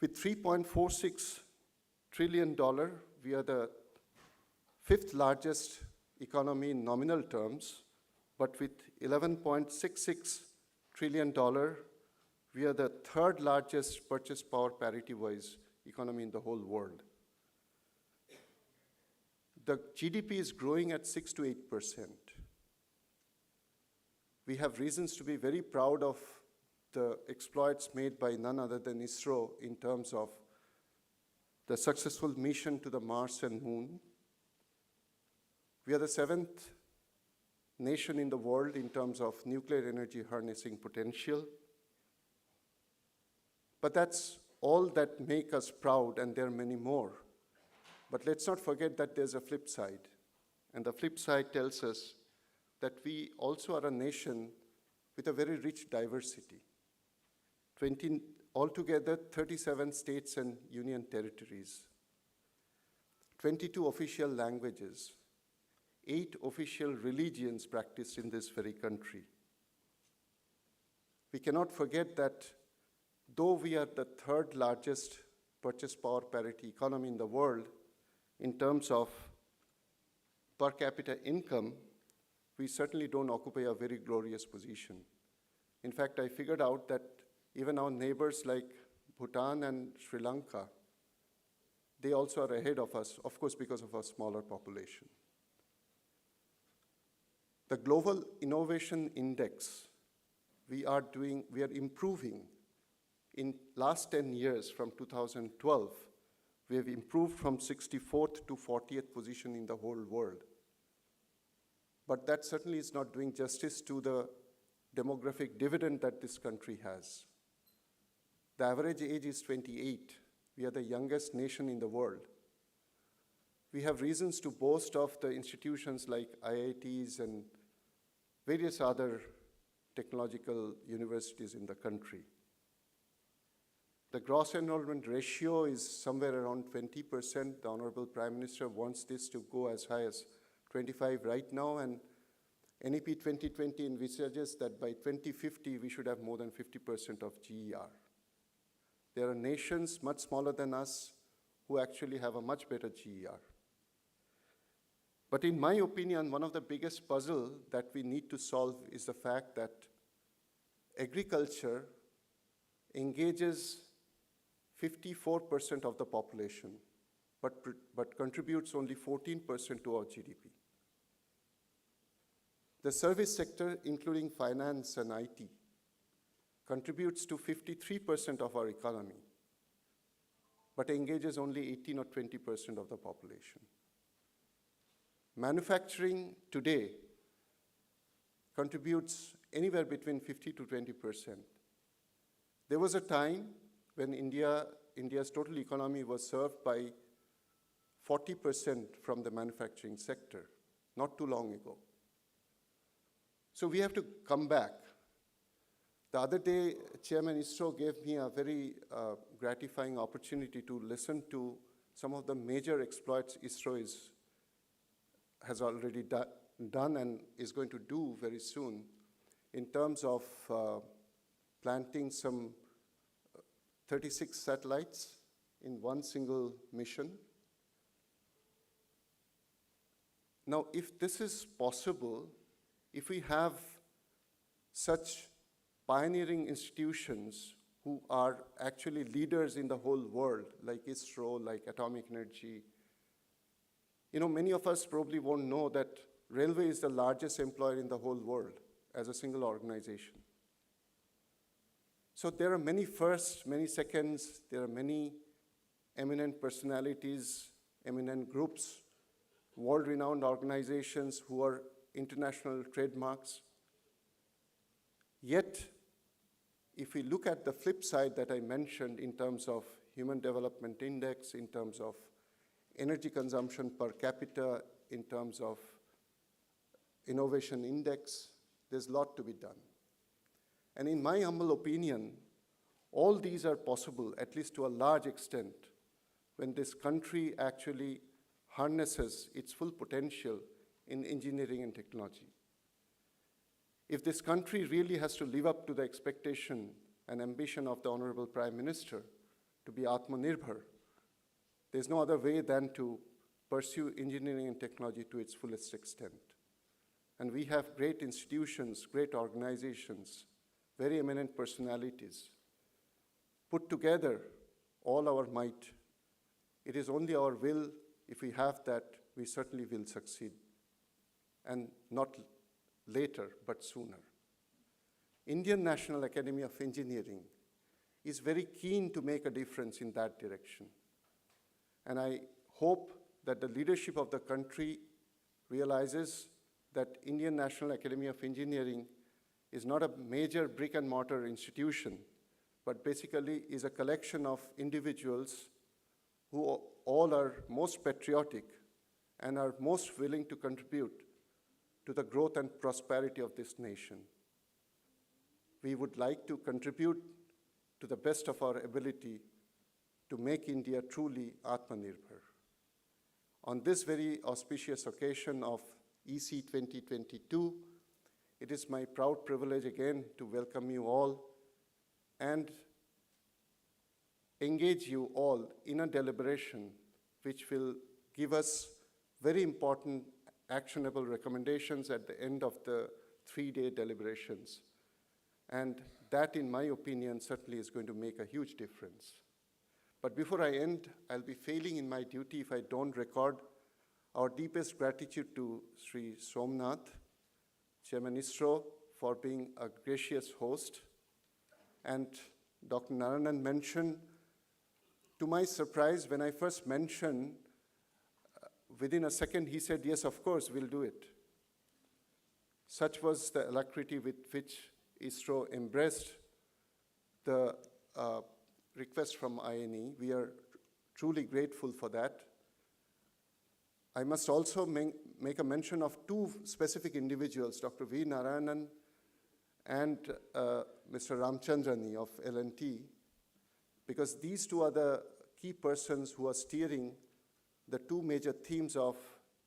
With $3.46 trillion, we are the 5th largest economy in nominal terms, but with $11.66 trillion, we are the 3rd largest purchase power parity-wise economy in the whole world. The GDP is growing at 6 to 8%. We have reasons to be very proud of the exploits made by none other than ISRO in terms of the successful mission to the Mars and Moon. We are the 7th nation in the world in terms of nuclear energy harnessing potential. But that's all that make us proud, and there are many more. But let's not forget that there's a flip side. And the flip side tells us that we also are a nation with a very rich diversity. Altogether, 37 states and union territories, 22 official languages, 8 official religions practiced in this very country. We cannot forget that though we are the 3rd largest purchase power parity economy in the world, in terms of per capita income, we certainly don't occupy a very glorious position. In fact, I figured out that even our neighbors like Bhutan and Sri Lanka, they also are ahead of us, of course, because of our smaller population. The Global Innovation Index, we are improving. In last 10 years, from 2012, we have improved from 64th to 40th position in the whole world. But that certainly is not doing justice to the demographic dividend that this country has. The average age is 28. We are the youngest nation in the world. We have reasons to boast of the institutions like IITs and various other technological universities in the country. The gross enrollment ratio is somewhere around 20%. The Honorable Prime Minister wants this to go as high as 25 right now, and NEP 2020 envisages that by 2050 we should have more than 50% of GER. There are nations much smaller than us who actually have a much better GER. But in my opinion, one of the biggest puzzles that we need to solve is the fact that agriculture engages 54% of the population, but contributes only 14% to our GDP. The service sector, including finance and IT, contributes to 53% of our economy, but engages only 18 or 20% of the population. Manufacturing today contributes anywhere between 50 to 20%. There was a time when India's total economy was served by 40% from the manufacturing sector, not too long ago. So we have to come back. The other day, Chairman ISRO gave me a very gratifying opportunity to listen to some of the major exploits ISRO has already done and is going to do very soon. in terms of planting some 36 satellites in one single mission. Now, if this is possible, if we have such pioneering institutions who are actually leaders in the whole world, like ISRO, like atomic energy, many of us probably won't know that railway is the largest employer in the whole world as a single organization. So there are many firsts, many seconds, there are many eminent personalities, eminent groups, world-renowned organizations who are international trademarks. Yet, if we look at the flip side that I mentioned in terms of Human Development Index, in terms of energy consumption per capita, in terms of innovation index, there's a lot to be done. And in my humble opinion, all these are possible, at least to a large extent, when this country actually harnesses its full potential in engineering and technology. If this country really has to live up to the expectation and ambition of the Honorable Prime Minister to be Atmanirbhar, there's no other way than to pursue engineering and technology to its fullest extent. And we have great institutions, great organizations, very eminent personalities. Put together all our might. It is only our will. If we have that, we certainly will succeed. And not later, but sooner. Indian National Academy of Engineering is very keen to make a difference in that direction. And I hope that the leadership of the country realizes that Indian National Academy of Engineering is not a major brick and mortar institution, but basically is a collection of individuals who all are most patriotic and are most willing to contribute to the growth and prosperity of this nation. We would like to contribute to the best of our ability to make India truly Atmanirbhar. On this very auspicious occasion of EC 2022, it is my proud privilege again to welcome you all and engage you all in a deliberation which will give us very important actionable recommendations at the end of the 3-day deliberations. And that, in my opinion, certainly is going to make a huge difference. But before I end, I'll be failing in my duty if I don't record our deepest gratitude to Sri Somnath, Chairman ISRO, for being a gracious host. And Dr. Narayanan mentioned, to my surprise, when I first mentioned, within a second he said, yes, of course, we'll do it. Such was the alacrity with which ISRO embraced the request from INE. We are truly grateful for that. I must also make a mention of two specific individuals, Dr. V. Narayanan and Mr. Ramchandrani of L&T, because these two are the key persons who are steering the two major themes of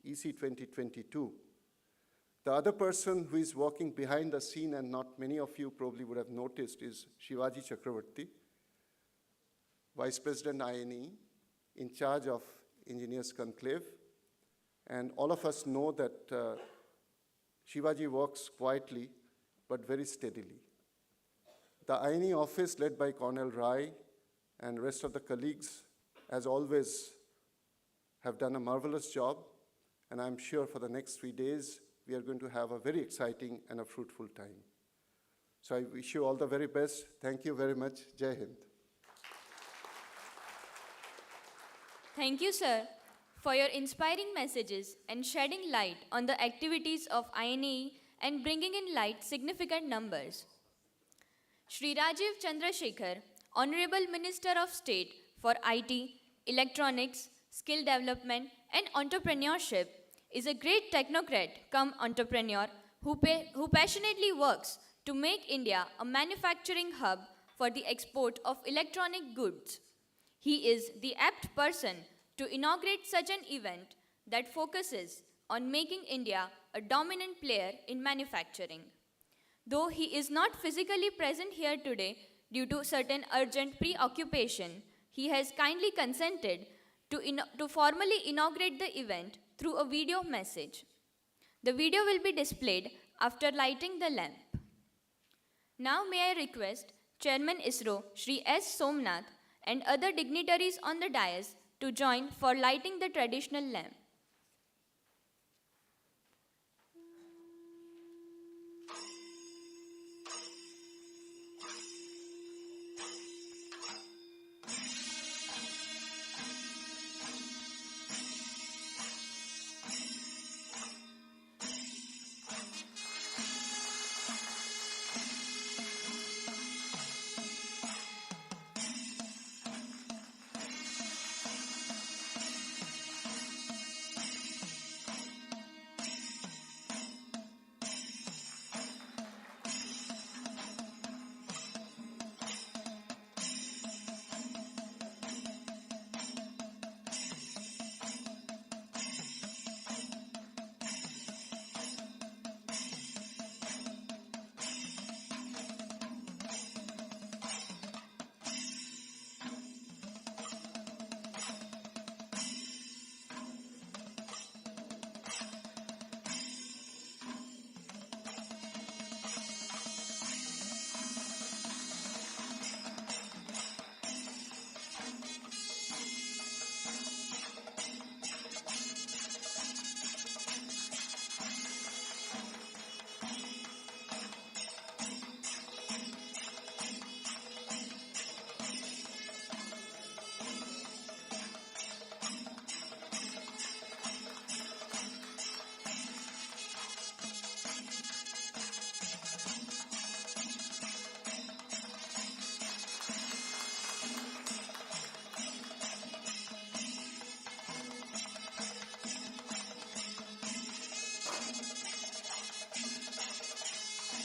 EC 2022. The other person who is walking behind the scene, and not many of you probably would have noticed, is Shivaji Chakravarti, Vice President INE, in charge of Engineers Conclave. And all of us know that Shivaji works quietly, but very steadily. The INE office, led by Colonel Rai and rest of the colleagues, as always, have done a marvelous job. And I'm sure for the next 3 days, we are going to have a very exciting and a fruitful time. So I wish you all the very best. Thank you very much. Jai Hind. Thank you, sir, for your inspiring messages and shedding light on the activities of INAE and bringing in light significant numbers. Shri Rajiv Chandrasekhar, Honorable Minister of State for IT, Electronics, Skill Development and Entrepreneurship, is a great technocrat come entrepreneur who passionately works to make India a manufacturing hub for the export of electronic goods. He is the apt person to inaugurate such an event that focuses on making India a dominant player in manufacturing. Though he is not physically present here today due to certain urgent preoccupation, he has kindly consented to formally inaugurate the event through a video message. The video will be displayed after lighting the lamp. Now may I request Chairman ISRO Shri S. Somnath and other dignitaries on the dais to join for lighting the traditional lamp.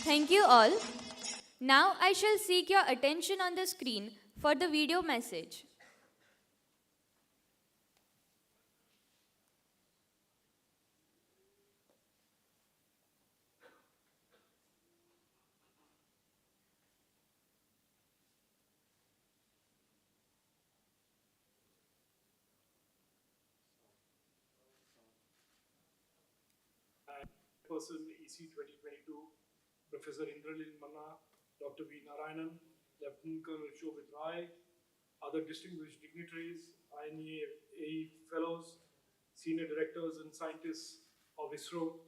Thank you all. Now I shall seek your attention on the screen for the video message. Person EC 2022, Professor Indralil Manna, Dr. V. Narayanan, Lieutenant Colonel Shobhit Rai, other distinguished dignitaries, Inae AE fellows, senior directors and scientists of ISRO,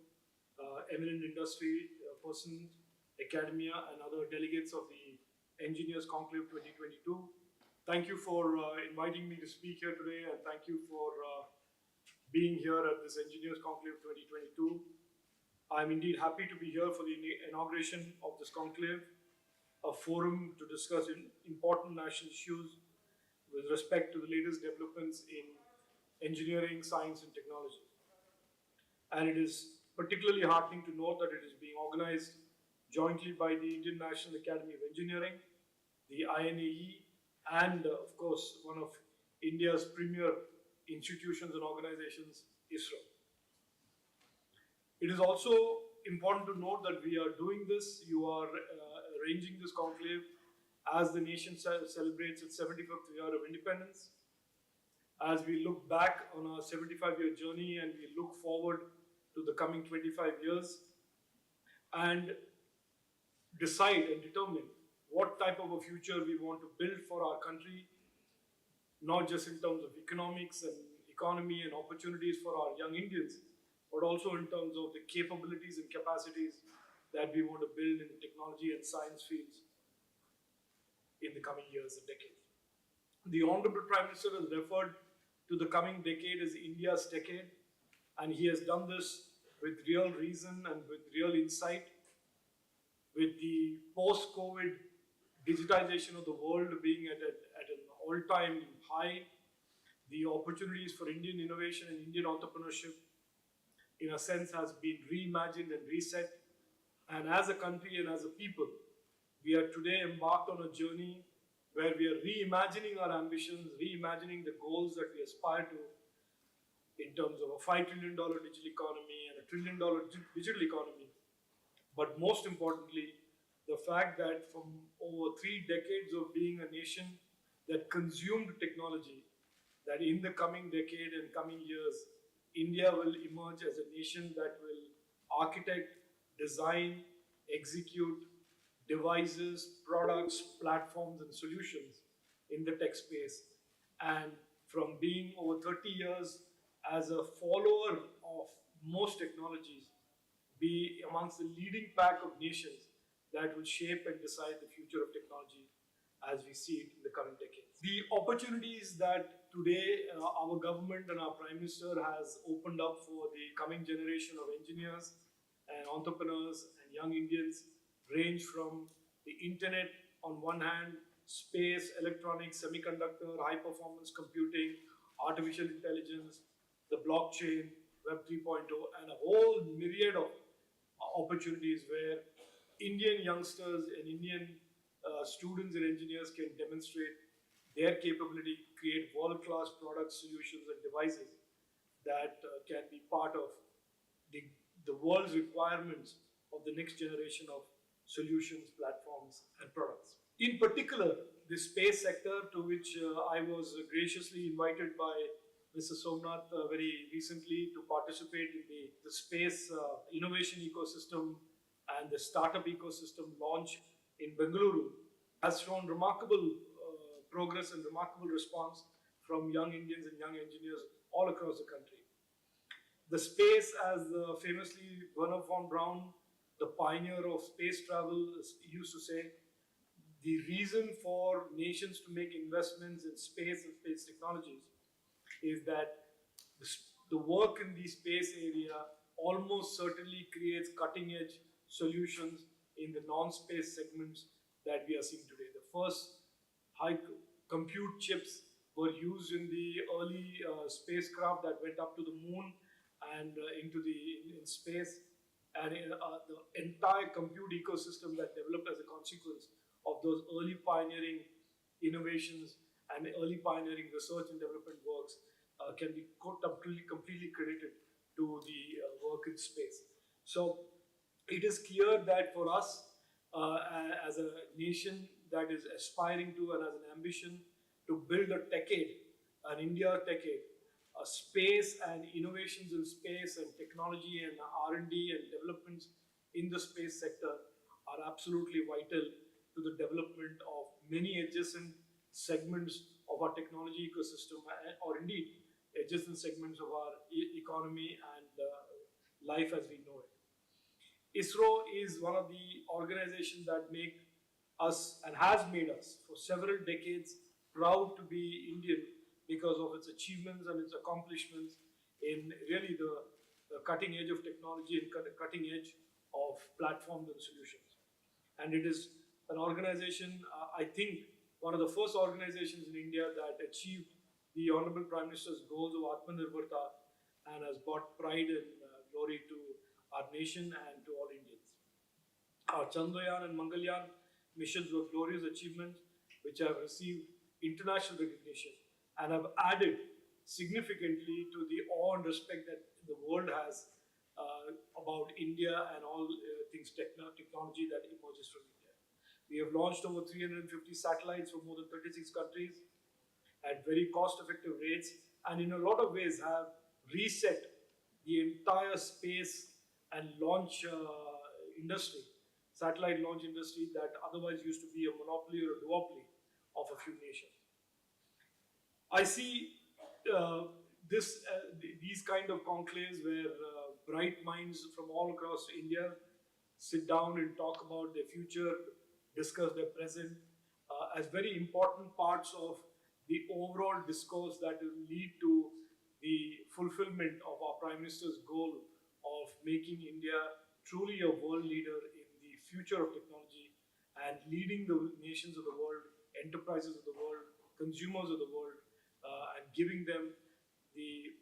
eminent industry persons, academia, and other delegates of the Engineers Conclave 2022. Thank you for inviting me to speak here today, and thank you for being here at this Engineers Conclave 2022. I'm indeed happy to be here for the inauguration of this conclave, a forum to discuss important national issues with respect to the latest developments in engineering, science, and technology. And it is particularly heartening to note that it is being organized jointly by the Indian National Academy of Engineering, the INAE, and of course, one of India's premier institutions and organizations, ISRO. It is also important to note that we are doing this, you are arranging this conclave as the nation celebrates its 75th year of independence. As we look back on our 75-year journey and we look forward to the coming 25 years and decide and determine what type of a future we want to build for our country, not just in terms of economics and economy and opportunities for our young Indians, but also in terms of the capabilities and capacities that we want to build in the technology and science fields in the coming years and decades. The Honorable Prime Minister has referred to the coming decade as India's decade, and he has done this with real reason and with real insight. With the post-COVID digitization of the world being at an all-time high, the opportunities for Indian innovation and Indian entrepreneurship in a sense has been reimagined and reset. And as a country and as a people, we are today embarked on a journey where we are reimagining our ambitions, reimagining the goals that we aspire to in terms of a $5 trillion digital economy and a $1 trillion digital economy. But most importantly, the fact that from over 3 decades of being a nation that consumed technology, that in the coming decade and coming years, India will emerge as a nation that will architect, design, execute devices, products, platforms, and solutions in the tech space. And from being over 30 years as a follower of most technologies, be amongst the leading pack of nations that will shape and decide the future of technology as we see it in the coming decades. The opportunities that today our government and our Prime Minister has opened up for the coming generation of engineers and entrepreneurs and young Indians range from the internet on one hand, space, electronics, semiconductor, high performance computing, artificial intelligence, the blockchain, Web 3.0, and a whole myriad of opportunities where Indian youngsters and Indian students and engineers can demonstrate their capability, create world-class products, solutions, and devices that can be part of the world's requirements of the next generation of solutions, platforms, and products. In particular, the space sector, to which I was graciously invited by Mr. Somnath very recently to participate in the space innovation ecosystem and the startup ecosystem launch in Bengaluru, has shown remarkable progress and remarkable response from young Indians and young engineers all across the country. The space, as famously Wernher von Braun, the pioneer of space travel, used to say, the reason for nations to make investments in space and space technologies is that the work in the space area almost certainly creates cutting edge solutions in the non-space segments that we are seeing today. The first high compute chips were used in the early spacecraft that went up to the moon and in space, and the entire compute ecosystem that developed as a consequence of those early pioneering innovations and early pioneering research and development works can be completely credited to the work in space. So it is clear that for us as a nation that is aspiring to and has an ambition to build a decade, an India decade, space and innovations in space and technology and R&D and developments in the space sector are absolutely vital to the development of many adjacent segments of our technology ecosystem, or indeed adjacent segments of our economy and life as we know it. ISRO is one of the organizations that make us and has made us for several decades proud to be Indian because of its achievements and its accomplishments in really the cutting edge of technology and cutting edge of platforms and solutions. And it is an organization, I think, one of the first organizations in India that achieved the Honorable Prime Minister's goals of Atmanirbharta and has brought pride and glory to our nation and to all Indians. Our Chandrayaan and Mangalyaan missions were glorious achievements which have received international recognition and have added significantly to the awe and respect that the world has about India and all things technology that emerges from India. We have launched over 350 satellites for more than 36 countries at very cost-effective rates, and in a lot of ways have reset the entire space and launch industry, satellite launch industry that otherwise used to be a monopoly or a duopoly of a few nations. I see these kind of conclaves where bright minds from all across India sit down and talk about their future, discuss their present, as very important parts of the overall discourse that will lead to the fulfillment of our Prime Minister's goal of making India truly a world leader in the future of technology and leading the nations of the world, enterprises of the world, consumers of the world, and giving them the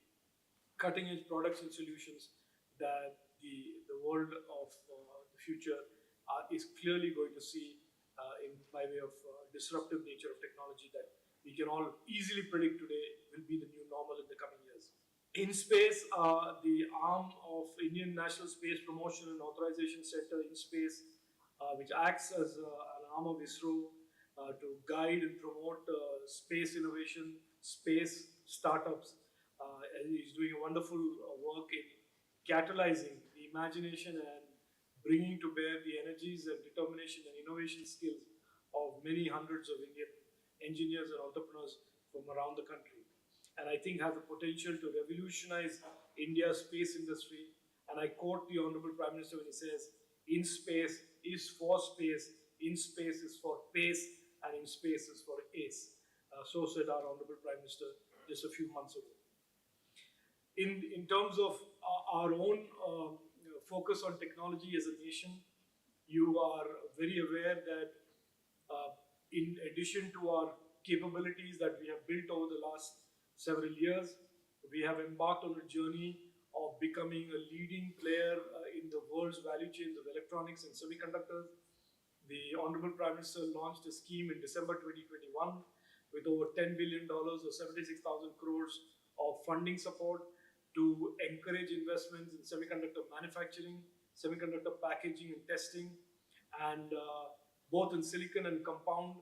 cutting edge products and solutions that the world of the future is clearly going to see by way of disruptive nature of technology that we can all easily predict today will be the new normal in the coming years. In space, the arm of Indian National Space Promotion and Authorization Center in space which acts as an arm of ISRO to guide and promote space innovation, space startups. He's doing a wonderful work in catalyzing the imagination and bringing to bear the energies and determination and innovation skills of many hundreds of Indian engineers and entrepreneurs from around the country. And I think has the potential to revolutionize India's space industry. And I quote the Honorable Prime Minister when he says, in space is for space, in space is for pace, and in space is for ace. So said our Honorable Prime Minister just a few months ago. In terms of our own focus on technology as a nation, you are very aware that in addition to our capabilities that we have built over the last several years, we have embarked on a journey of becoming a leading player in the world's value chains of electronics and semiconductors. The Honorable Prime Minister launched a scheme in December 2021 with over $10 billion or 76,000 crores of funding support to encourage investments in semiconductor manufacturing, semiconductor packaging and testing, and both in silicon and compound,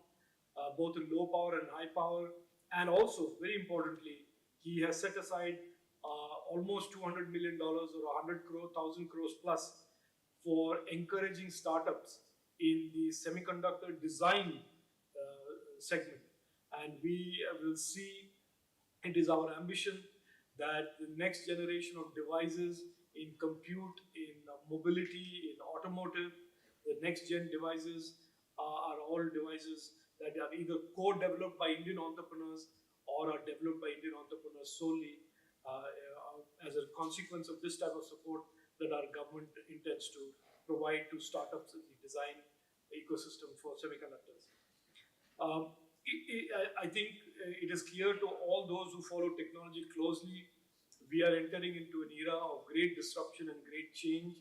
both in low power and high power. And also, very importantly, he has set aside almost $200 million or 100 crore, 1,000 crores plus for encouraging startups in the semiconductor design segment. And we will see, it is our ambition that the next generation of devices in compute, in mobility, in automotive, the next gen devices are all devices that are either co-developed by Indian entrepreneurs or are developed by Indian entrepreneurs solely as a consequence of this type of support that our government intends to provide to startups in the design ecosystem for semiconductors. I think it is clear to all those who follow technology closely, we are entering into an era of great disruption and great change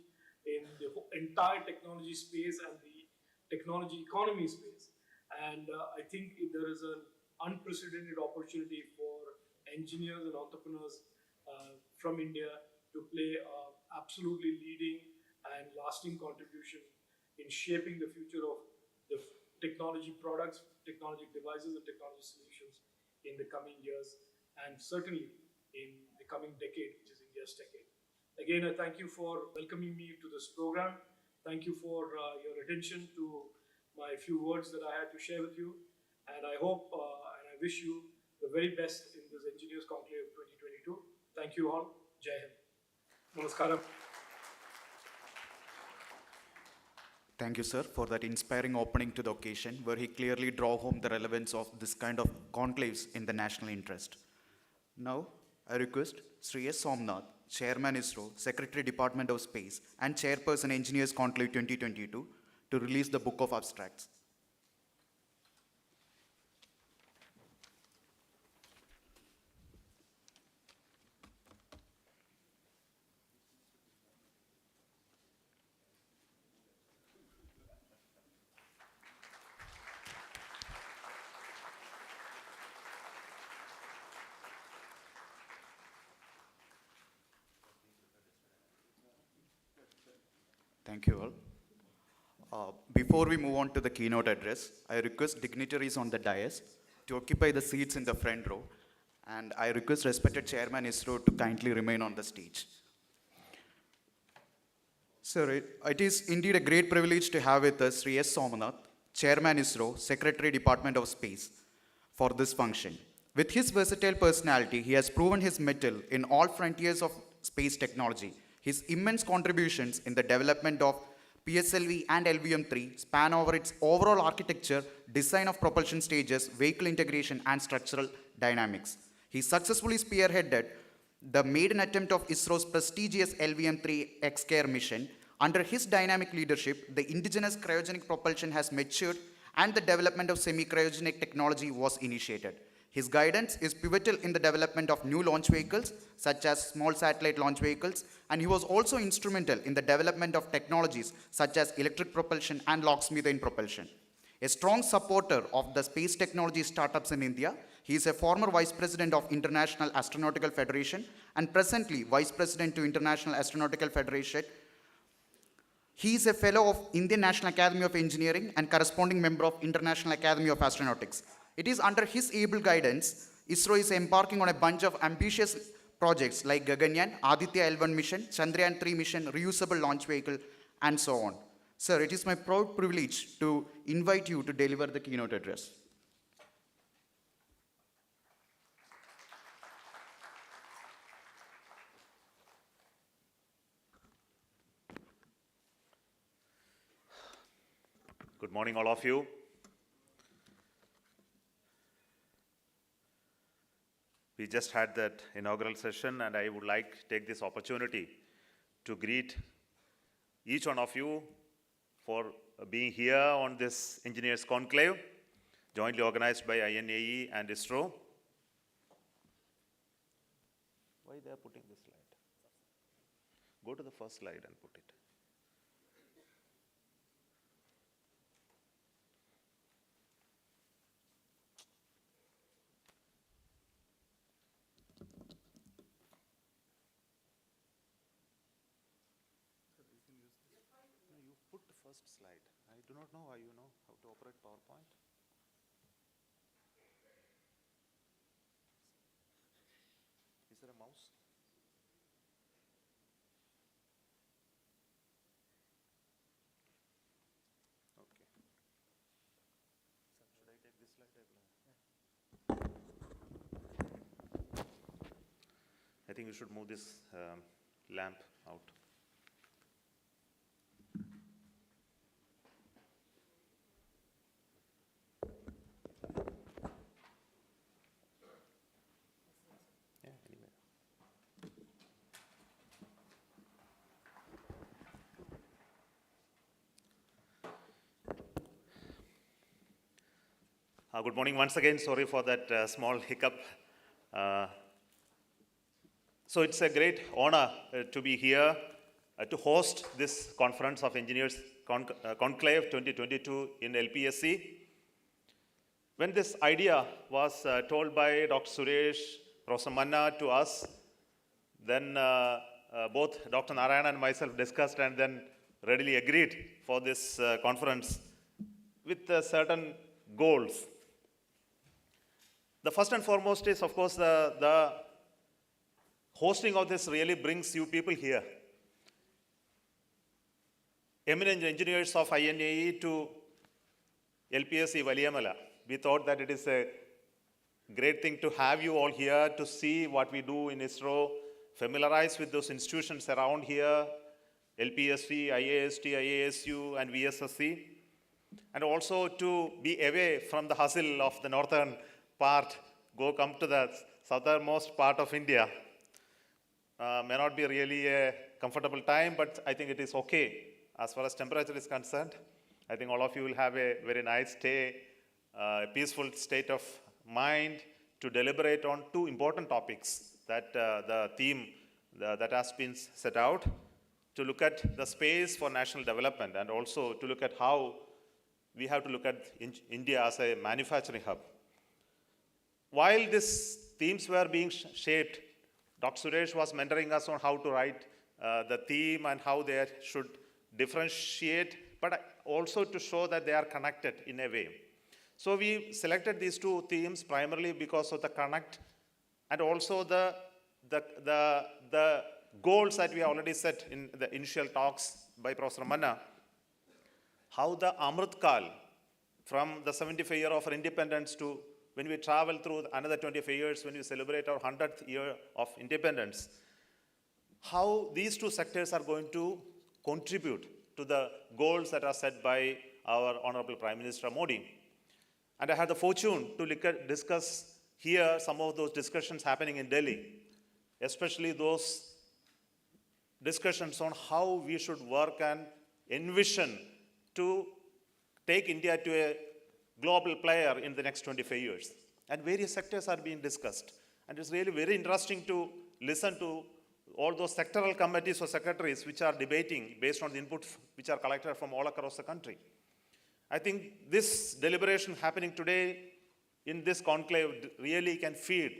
in the entire technology space and the technology economy space. And I think there is an unprecedented opportunity for engineers and entrepreneurs from India to play an absolutely leading and lasting contribution in shaping the future of the technology products, technology devices, and technology solutions in the coming years, and certainly in the coming decade, which is India's decade. Again, I thank you for welcoming me to this program. Thank you for your attention to my few words that I had to share with you. And I hope and I wish you the very best in this Engineers Conclave 2022. Thank you all. Jai Hind. Namaskaram. Thank you, sir, for that inspiring opening to the occasion where he clearly drove home the relevance of this kind of conclaves in the national interest. Now, I request Sri S. Somnath, Chairman ISRO, Secretary Department of Space, and Chairperson Engineers Conclave 2022 to release the Book of Abstracts. Thank you all. Before we move on to the keynote address, I request dignitaries on the dais to occupy the seats in the front row, and I request respected Chairman ISRO to kindly remain on the stage. Sir, it is indeed a great privilege to have with us Sri S. Somnath, Chairman ISRO, Secretary Department of Space, for this function. With his versatile personality, he has proven his mettle in all frontiers of space technology. His immense contributions in the development of PSLV and LVM-3 span over its overall architecture, design of propulsion stages, vehicle integration, and structural dynamics. He successfully spearheaded the maiden attempt of ISRO's prestigious LVM-3 X-Care mission. Under his dynamic leadership, the indigenous cryogenic propulsion has matured and the development of semi-cryogenic technology was initiated. His guidance is pivotal in the development of new launch vehicles, such as small satellite launch vehicles, and he was also instrumental in the development of technologies such as electric propulsion and LOX-methane propulsion. A strong supporter of the space technology startups in India, he is a former Vice President of International Astronautical Federation and presently Vice President to International Astronautical Federation. He is a fellow of Indian National Academy of Engineering and corresponding member of International Academy of Astronautics. It is under his able guidance, ISRO is embarking on a bunch of ambitious projects like Gaganyaan, Aditya L1 mission, Chandrayaan 3 mission, reusable launch vehicle, and so on. Sir, it is my proud privilege to invite you to deliver the keynote address. Good morning, all of you. We just had that inaugural session, and I would like to take this opportunity to greet each one of you for being here on this Engineers Conclave, jointly organized by INAE and ISRO. Why they are putting this slide? Go to the first slide and put it. Put the first slide. I do not know how you know how to operate PowerPoint. Is there a mouse? Okay. Should I take this slide? I think you should move this lamp out. Good morning once again. Sorry for that small hiccup. So it's a great honor to be here to host this conference of Engineers Conclave 2022 in LPSC. When this idea was told by Dr. Suresh, Professor Manna to us, then both Dr. Narayana and myself discussed and then readily agreed for this conference with certain goals. The first and foremost is, of course, the hosting of this really brings you people here. Eminent engineers of INAE to LPSC Valiyamala. We thought that it is a great thing to have you all here to see what we do in ISRO, familiarize with those institutions around here, LPSC, IAST, IASU, and VSSC, and also to be away from the hustle of the northern part, come to the southernmost part of India. May not be really a comfortable time, but I think it is okay. As far as temperature is concerned, I think all of you will have a very nice stay, a peaceful state of mind to deliberate on two important topics that the theme that has been set out, to look at the space for national development and also to look at how we have to look at India as a manufacturing hub. While these themes were being shaped, Dr. Suresh was mentoring us on how to write the theme and how they should differentiate, but also to show that they are connected in a way. So we selected these two themes primarily because of the connect and also the goals that we already set in the initial talks by Professor Manna. How the Amrit Kal, from the 75th year of our independence to when we travel through another 25 years, when we celebrate our 100th year of independence, how these two sectors are going to contribute to the goals that are set by our Honorable Prime Minister Modi. And I had the fortune to discuss here some of those discussions happening in Delhi, especially those discussions on how we should work and envision to take India to a global player in the next 25 years. And various sectors are being discussed. And it's really very interesting to listen to all those sectoral committees or secretaries which are debating based on the inputs which are collected from all across the country. I think this deliberation happening today in this conclave really can feed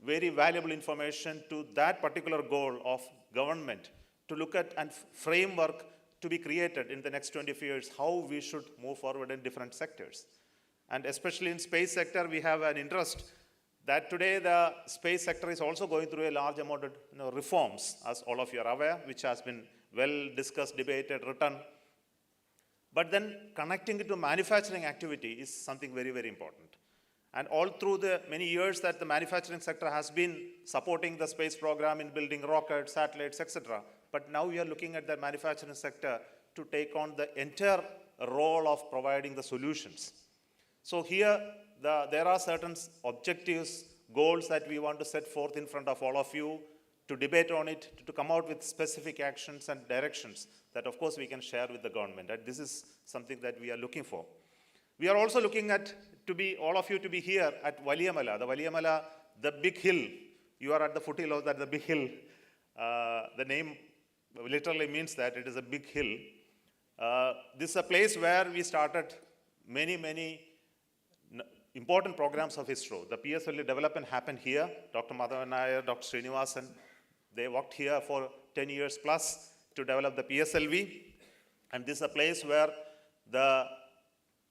very valuable information to that particular goal of government to look at and framework to be created in the next 25 years, how we should move forward in different sectors. And especially in space sector, we have an interest that today the space sector is also going through a large amount of reforms, as all of you are aware, which has been well discussed, debated, written. But then connecting it to manufacturing activity is something very, very important. And all through the many years that the manufacturing sector has been supporting the space program in building rockets, satellites, etc. But now we are looking at the manufacturing sector to take on the entire role of providing the solutions. So here, there are certain objectives, goals that we want to set forth in front of all of you to debate on it, to come out with specific actions and directions that, of course, we can share with the government. And this is something that we are looking for. We are also looking at all of you to be here at Valiyamala. The Valiyamala, the big hill. You are at the foothills of that, the big hill. The name literally means that it is a big hill. This is a place where we started many important programs of ISRO. The PSLV development happened here. Dr. Madhavan Nair, Dr. Srinivasan, they worked here for 10 years plus to develop the PSLV. And this is a place where the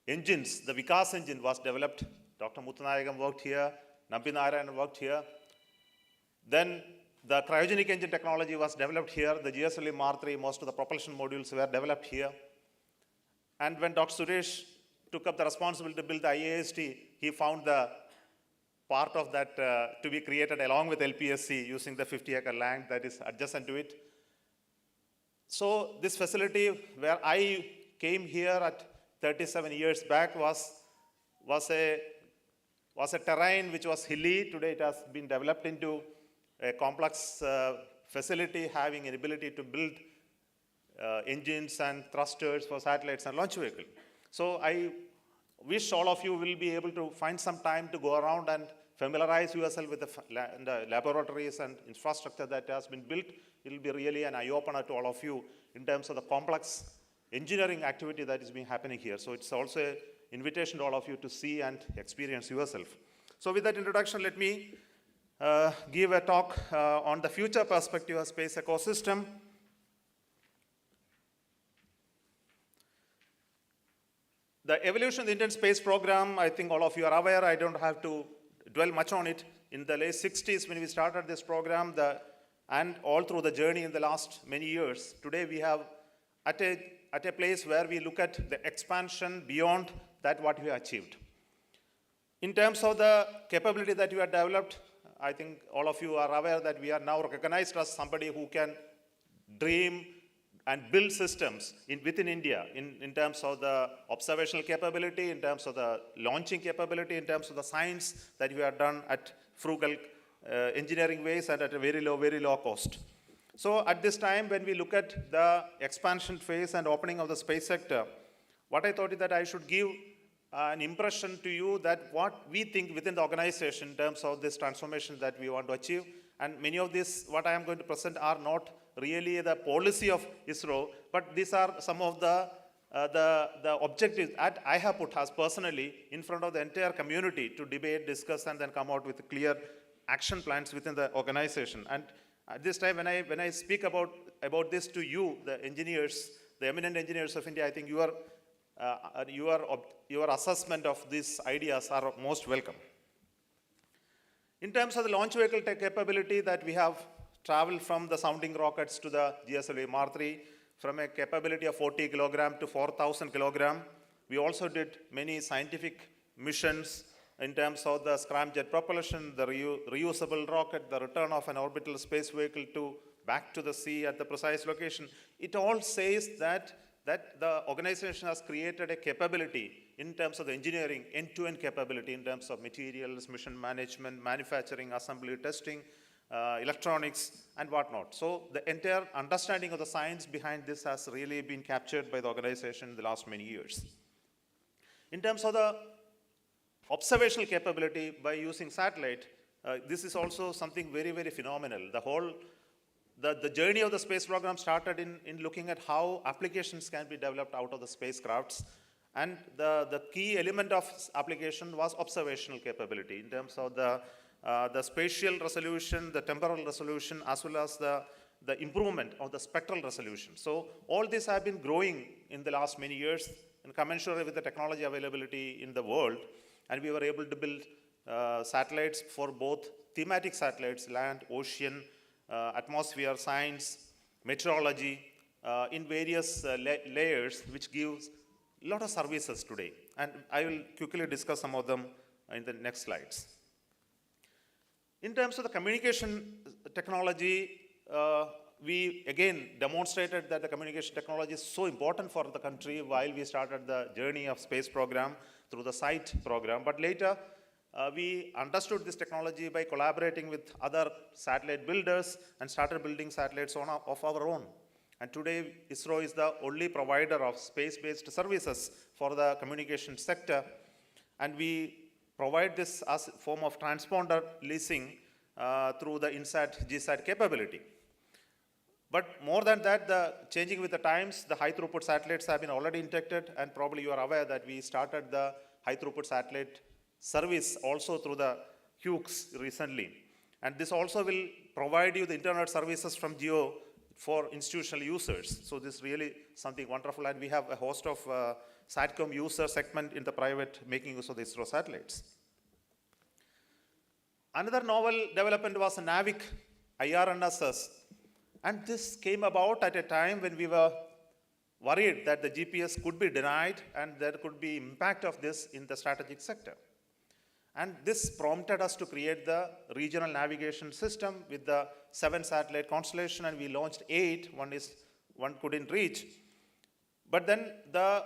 engines, the Vikas engine was developed. Dr. Muthanayagam worked here, Nampi Narayan worked here. Then the cryogenic engine technology was developed here. The GSLV Mark III, most of the propulsion modules were developed here. And when Dr. Suresh took up the responsibility to build the IAST, he found the part of that to be created along with LPSC using the 50-acre land that is adjacent to it. So this facility where I came here at 37 years back was a terrain which was hilly. Today it has been developed into a complex facility having an ability to build engines and thrusters for satellites and launch vehicles. So I wish all of you will be able to find some time to go around and familiarize yourself with the laboratories and infrastructure that has been built. It will be really an eye-opener to all of you in terms of the complex engineering activity that is being happening here. So it's also an invitation to all of you to see and experience yourself. So with that introduction, let me give a talk on the future perspective of space ecosystem. The evolution of the Indian space program, I think all of you are aware. I don't have to dwell much on it. In the late 60s, when we started this program, and all through the journey in the last many years, today we have at a place where we look at the expansion beyond that what we achieved. In terms of the capability that we have developed, I think all of you are aware that we are now recognized as somebody who can dream and build systems within India in terms of the observational capability, in terms of the launching capability, in terms of the science that we have done at frugal engineering ways and at a very low cost. So at this time, when we look at the expansion phase and opening of the space sector, what I thought is that I should give an impression to you that what we think within the organization in terms of this transformation that we want to achieve. And many of this, what I am going to present, are not really the policy of ISRO, but these are some of the objectives that I have put as personally in front of the entire community to debate, discuss, and then come out with clear action plans within the organization. And at this time, when I speak about this to you, the engineers, the eminent engineers of India, I think your assessment of these ideas are most welcome. In terms of the launch vehicle capability that we have traveled from the sounding rockets to the GSLV Mark III, from a capability of 40 kilogram to 4,000 kilogram. We also did many scientific missions in terms of the scramjet propulsion, the reusable rocket, the return of an orbital space vehicle back to the sea at the precise location. It all says that the organization has created a capability in terms of the engineering, end-to-end capability in terms of materials, mission management, manufacturing, assembly, testing, electronics, and whatnot. So the entire understanding of the science behind this has really been captured by the organization in the last many years. In terms of the observational capability by using satellite, this is also something very phenomenal. The journey of the space program started in looking at how applications can be developed out of the spacecrafts. And the key element of application was observational capability in terms of the spatial resolution, the temporal resolution, as well as the the improvement of the spectral resolution. So all these have been growing in the last many years and commensurate with the technology availability in the world. And we were able to build satellites for both thematic satellites, land, ocean, atmosphere, science, meteorology, in various layers, which gives a lot of services today. And I will quickly discuss some of them in the next slides. In terms of the communication technology, we again demonstrated that the communication technology is so important for the country while we started the journey of space program through the SITE program. But later, we understood this technology by collaborating with other satellite builders and started building satellites of our own. And today, ISRO is the only provider of space-based services for the communication sector. And we provide this as a form of transponder leasing through the INSAT GSAT capability. But more than that, the changing with the times, the high throughput satellites have been already integrated, and probably you are aware that we started the high throughput satellite service also through the Hughes recently. And this also will provide you the internet services from GEO for institutional users. So this is really something wonderful, and we have a host of SATCOM user segment in the private making use of the ISRO satellites. Another novel development was NAVIC IRNSS, and this came about at a time when we were worried that the GPS could be denied and there could be impact of this in the strategic sector. And this prompted us to create the regional navigation system with the 7 satellite constellation, and we launched 8. One couldn't reach. But then the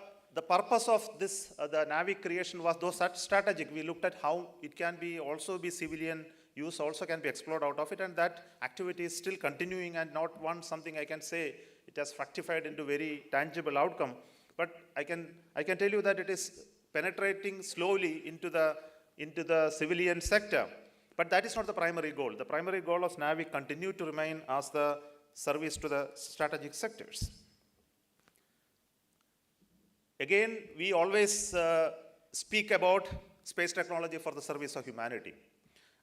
purpose of this, the NAVIC creation was though such strategic. We looked at how it can be also be civilian use also can be explored out of it, and that activity is still continuing, and not one something I can say it has fructified into very tangible outcome. But I can tell you that it is penetrating slowly into the civilian sector. But that is not the primary goal. The primary goal of NAVIC continued to remain as the service to the strategic sectors. Again, we always speak about space technology for the service of humanity.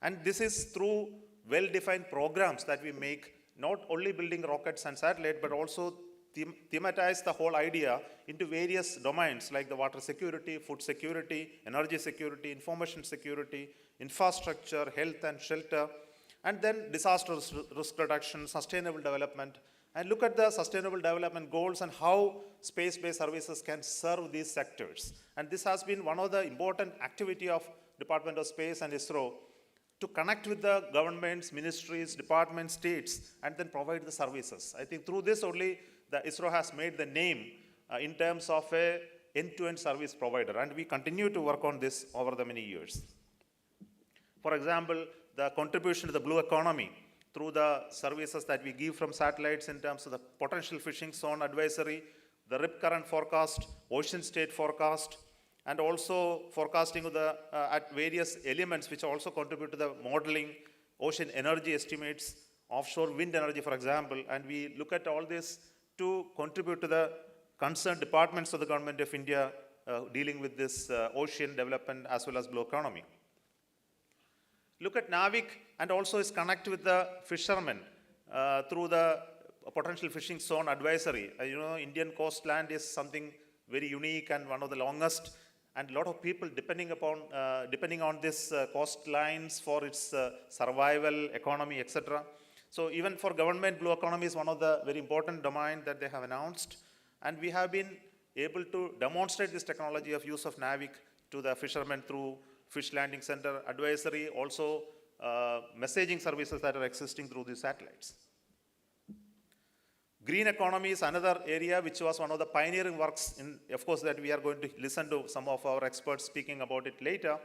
And this is through well-defined programs that we make, not only building rockets and satellites, but also thematize the whole idea into various domains like the water security, food security, energy security, information security, infrastructure, health and shelter, and then disaster risk reduction, sustainable development, and look at the sustainable development goals and how space-based services can serve these sectors. And this has been one of the important activity of Department of Space and ISRO to connect with the governments, ministries, departments, states, and then provide the services. I think through this only the ISRO has made the name in terms of a end-to-end service provider, and we continue to work on this over the many years. For example, the contribution to the blue economy through the services that we give from satellites in terms of the potential fishing zone advisory, the rip current forecast, ocean state forecast, and also forecasting of the at various elements which also contribute to the modeling, ocean energy estimates, offshore wind energy, for example, and we look at all this to contribute to the concerned departments of the Government of India dealing with this ocean development as well as blue economy. Look at NAVIC and also is connect with the fishermen through the potential fishing zone advisory. You know, Indian coastland is something very unique and one of the longest, and a lot of people depending on this coastlines for its survival, economy, etc. So even for government, blue economy is one of the very important domain that they have announced, and we have been able to demonstrate this technology of use of NAVIC to the fishermen through Fish Landing Center advisory, also messaging services that are existing through these satellites. Green economy is another area which was one of the pioneering works in, of course, that we are going to listen to some of our experts speaking about it later,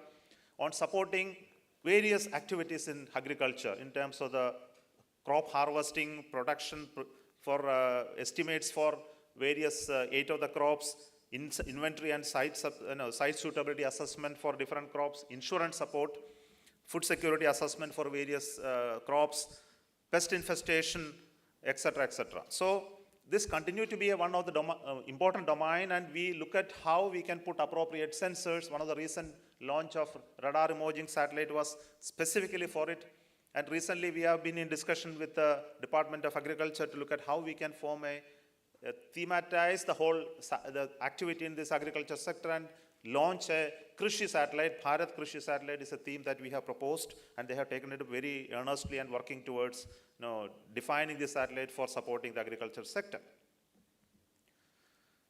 on supporting various activities in agriculture in terms of the crop harvesting, production for estimates for various 8 of the crops, inventory and site suitability assessment for different crops, insurance support, food security assessment for various crops, pest infestation, etc., etc. So this continues to be one of the important domain, and we look at how we can put appropriate sensors. One of the recent launch of radar imaging satellite was specifically for it, And recently we have been in discussion with the Department of Agriculture to look at how we can form thematize the activity in this agriculture sector and launch a Krishi satellite. Bharat Krishi satellite is a theme that we have proposed, and they have taken it up very earnestly and working towards defining this satellite for supporting the agriculture sector.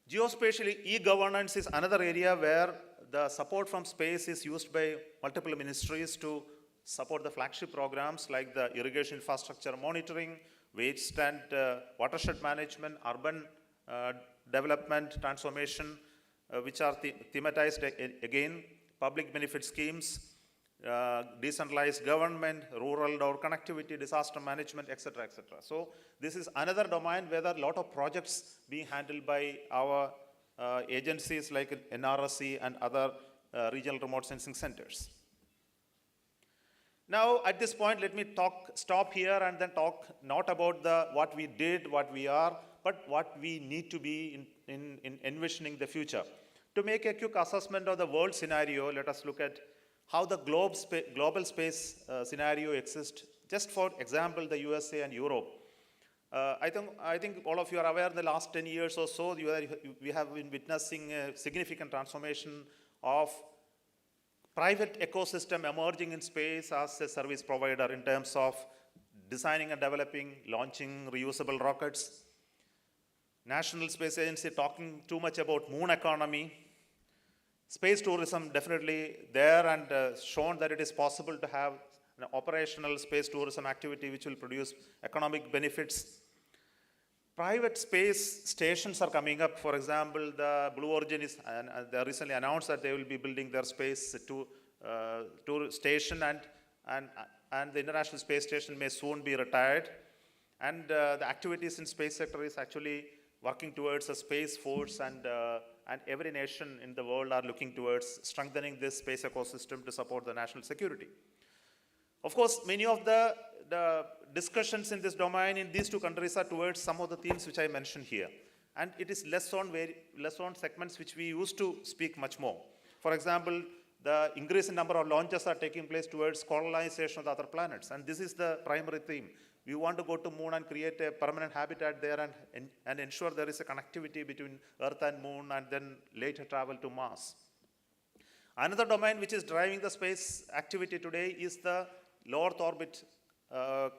Geospatially, e-governance is another area where the support from space is used by multiple ministries to support the flagship programs like the irrigation infrastructure monitoring, waste and watershed management, urban development transformation, which are thematized again, public benefit schemes, decentralized government, rural door connectivity, disaster management, etc., etc. So this is another domain where there are a lot of projects being handled by our agencies like NRSC and other regional remote sensing centers. Now, at this point, let me stop here and then talk not about what we did, what we are, but what we need to be in envisioning the future. To make a quick assessment of the world scenario, let us look at how the global space scenario exists. Just for example, the USA and Europe. I think all of you are aware the last 10 years or so, we have been witnessing a significant transformation of private ecosystem emerging in space as a service provider in terms of designing and developing, launching reusable rockets. National Space Agency talking too much about moon economy. Space tourism definitely there and shown that it is possible to have an operational space tourism activity which will produce economic benefits. Private space stations are coming up. For example, the Blue Origin they recently announced that they will be building their space tour station and the International Space Station may soon be retired. And the activities in space sector is actually working towards a space force and every nation in the world are looking towards strengthening this space ecosystem to support the national security. Of course, many of the discussions in this domain in these two countries are towards some of the themes which I mentioned here. And it is less on segments which we used to speak much more. For example, the increase in number of launches are taking place towards colonization of the other planets. And this is the primary theme. We want to go to moon and create a permanent habitat there and ensure there is a connectivity between Earth and moon and then later travel to Mars. Another domain which is driving the space activity today is the low Earth orbit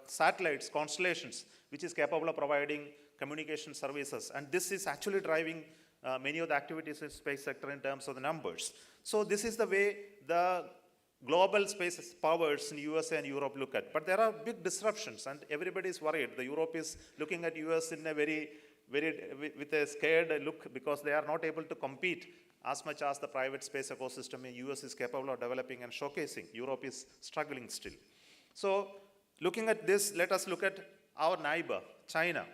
satellites, constellations, which is capable of providing communication services. And this is actually driving many of the activities in the space sector in terms of the numbers. So this is the way the global space powers in USA and Europe look at. But there are big disruptions and everybody is worried. The Europe is looking at US in a with a scared look because they are not able to compete as much as the private space ecosystem in US is capable of developing and showcasing. Europe is struggling still. So looking at this, let us look at our neighbor, China.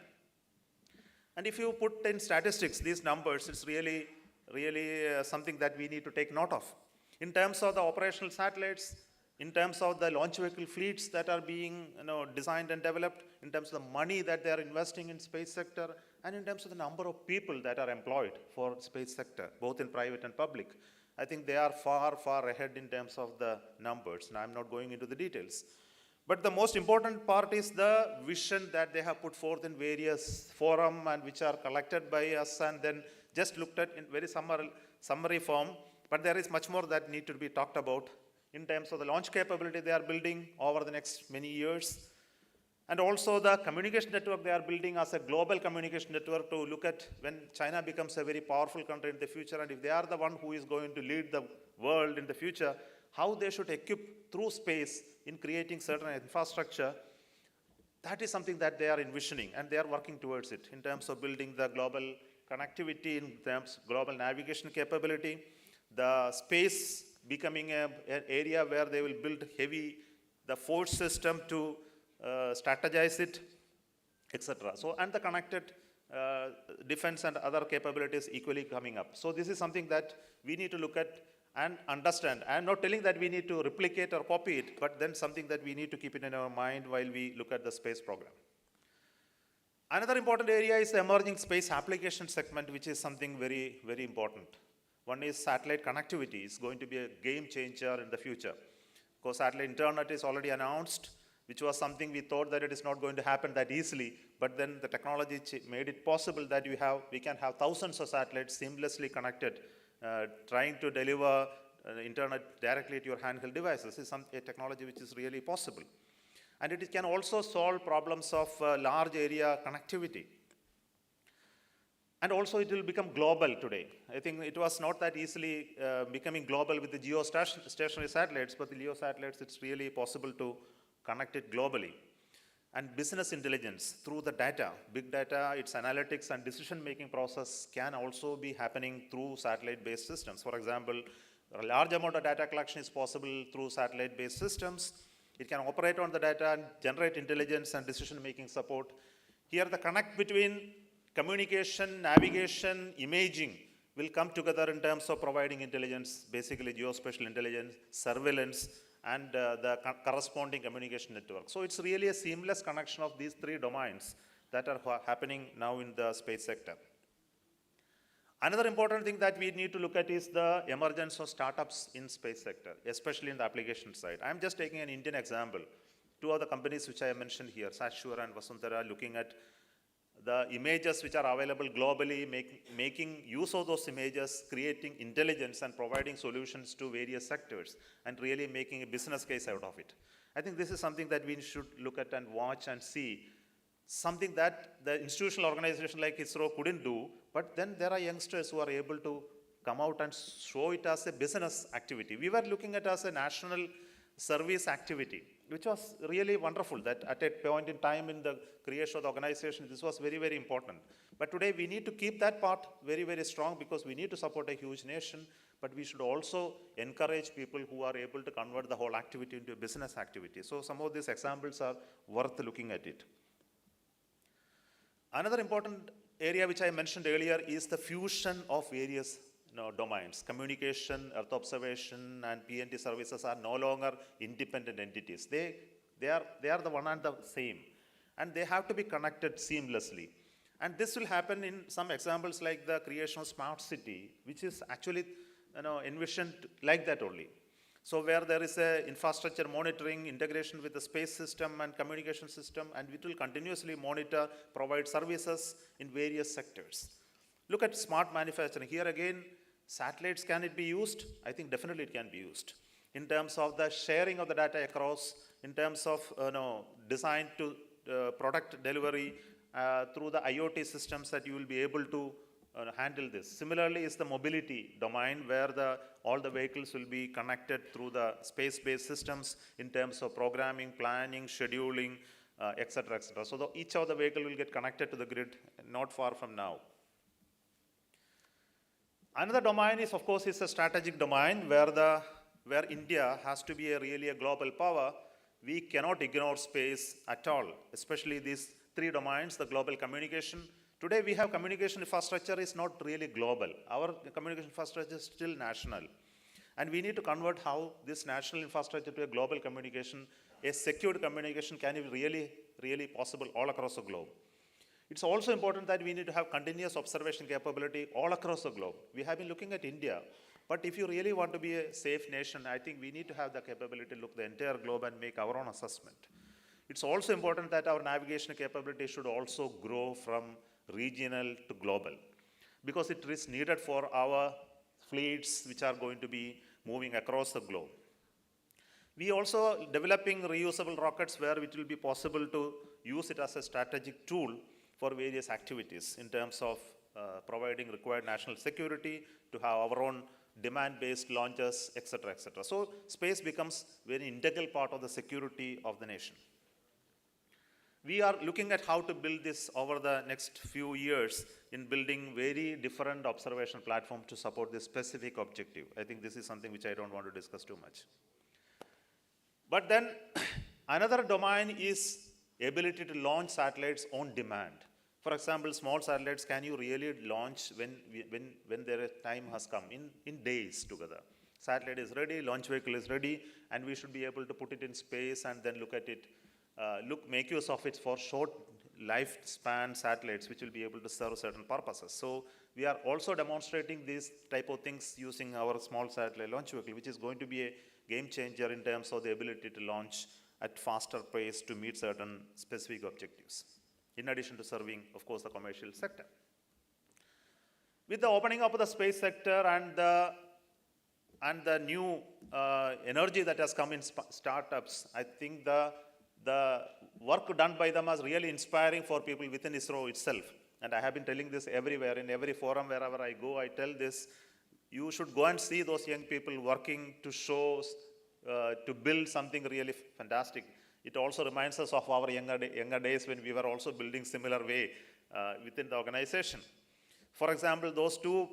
And if you put in statistics, these numbers, it's really something that we need to take note of. In terms of the operational satellites, in terms of the launch vehicle fleets that are being designed and developed, in terms of the money that they are investing in space sector, and in terms of the number of people that are employed for space sector, both in private and public, I think they are far, far ahead in terms of the numbers. And I'm not going into the details. But the most important part is the vision that they have put forth in various forums and which are collected by us and then just looked at in very summary form. But there is much more that need to be talked about in terms of the launch capability they are building over the next many years. And also the communication network they are building as a global communication network to look at when China becomes a very powerful country in the future and if they are the one who is going to lead the world in the future, how they should equip through space in creating certain infrastructure. That is something that they are envisioning and they are working towards it in terms of building the global connectivity, in terms of global navigation capability, the space becoming an area where they will build the force system to strategize it, etc. So, and the connected defense and other capabilities equally coming up. So this is something that we need to look at and understand. I am not telling that we need to replicate or copy it, but then something that we need to keep it in our mind while we look at the space program. Another important area is the emerging space application segment, which is something very, very important. One is satellite connectivity is going to be a game changer in the future. Because satellite internet is already announced which was something we thought that it is not going to happen that easily, but then the technology made it possible that we can have thousands of satellites seamlessly connected, trying to deliver internet directly to your handheld devices. This is a technology which is really possible. And it can also solve problems of large area connectivity. And also it will become global today. I think it was not that easily becoming global with the geostationary satellites, but the LEO satellites, it's really possible to connect it globally. And business intelligence through the data, big data, its analytics and decision-making process can also be happening through satellite-based systems. For example, a large amount of data collection is possible through satellite-based systems. It can operate on the data and generate intelligence and decision-making support. Here, the connect between communication, navigation, imaging will come together in terms of providing intelligence, basically geospatial intelligence, surveillance, and the corresponding communication network. So it's really a seamless connection of these three domains that are happening now in the space sector. Another important thing that we need to look at is the emergence of startups in space sector, especially in the application side. I'm just taking an Indian example. Two of the companies which I mentioned here, Satshura and Vasuntara, looking at the images which are available globally, making use of those images, creating intelligence and providing solutions to various sectors, and really making a business case out of it. I think this is something that we should look at and watch and see, something that the institutional organization like ISRO couldn't do, but then there are youngsters who are able to come out and show it as a business activity. We were looking at it as a national service activity, which was really wonderful, that at a point in time in the creation of the organization, this was very, very important. But today we need to keep that part very, very strong, because we need to support a huge nation, but we should also encourage people who are able to convert the whole activity into a business activity. So some of these examples are worth looking at it. Another important area which I mentioned earlier is the fusion of various domains. Communication, Earth observation, and PNT services are no longer independent entities. They are the one and the same, and they have to be connected seamlessly. And this will happen in some examples like the creation of smart city, which is actually envisioned like that only. So where there is a infrastructure monitoring, integration with the space system and communication system, and it will continuously monitor, provide services in various sectors. Look at smart manufacturing. Here again, satellites, can it be used? I think definitely it can be used. In terms of the sharing of the data across, in terms of design to product delivery, through the IoT systems that you will be able to handle this. Similarly is the mobility domain, where all the vehicles will be connected through the space-based systems in terms of programming, planning, scheduling, etc., etc. So each of the vehicle will get connected to the grid not far from now. Another domain is, of course, is a strategic domain where India has to be really a global power. We cannot ignore space at all, especially these three domains, the global communication. Today we have communication infrastructure is not really global. Our communication infrastructure is still national. And we need to convert how this national infrastructure to a global communication, a secured communication can be really, really possible all across the globe. It's also important that we need to have continuous observation capability all across the globe. We have been looking at India, but if you really want to be a safe nation, I think we need to have the capability to look the entire globe and make our own assessment. It's also important that our navigation capability should also grow from regional to global, because it is needed for our fleets which are going to be moving across the globe. We also developing reusable rockets where it will be possible to use it as a strategic tool for various activities in terms of providing required national security, to have our own demand-based launches, etc., etc. So space becomes very integral part of the security of the nation. We are looking at how to build this over the next few years in building very different observation platforms to support this specific objective. I think this is something which I don't want to discuss too much. But then another domain is ability to launch satellites on demand. For example, small satellites, can you really launch when their time has come, in days together? Satellite is ready, launch vehicle is ready, and we should be able to put it in space and then look at it, make use of it for short lifespan satellites, which will be able to serve certain purposes. So we are also demonstrating these type of things using our small satellite launch vehicle, which is going to be a game changer in terms of the ability to launch at faster pace to meet certain specific objectives, in addition to serving, of course, the commercial sector. With the opening up of the space sector and the new energy that has come in startups, I think the work done by them is really inspiring for people within ISRO itself. And I have been telling this everywhere, in every forum, wherever I go, I tell this, you should go and see those young people working to show, to build something really fantastic. It also reminds us of our younger days when we were also building similar way within the organization. For example, those two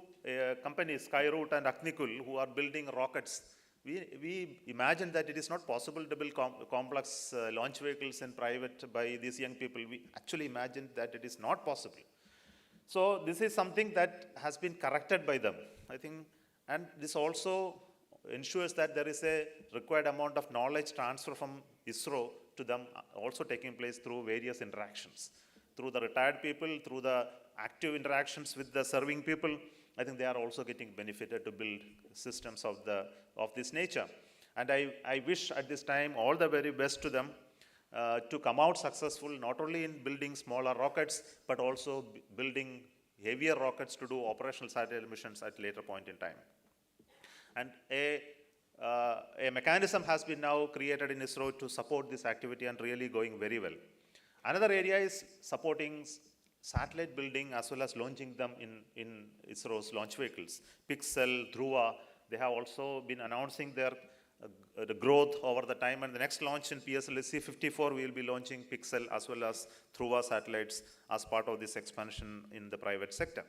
companies, Skyroot and Agnikul, who are building rockets, we imagine that it is not possible to build complex launch vehicles in private by these young people. We actually imagined that it is not possible. So this is something that has been corrected by them, I think, and this also ensures that there is a required amount of knowledge transfer from ISRO to them also taking place through various interactions. Through the retired people, through the active interactions with the serving people, I think they are also getting benefited to build systems of this nature. And I wish at this time all the very best to them to come out successful, not only in building smaller rockets, but also building heavier rockets to do operational satellite missions at a later point in time. And a mechanism has been now created in ISRO to support this activity and really going very well. Another area is supporting satellite building as well as launching them in ISRO's launch vehicles. Pixel, Dhruva, they have also been announcing their the growth over the time, and the next launch in PSLC 54, we will be launching Pixel as well as Dhruva satellites as part of this expansion in the private sector.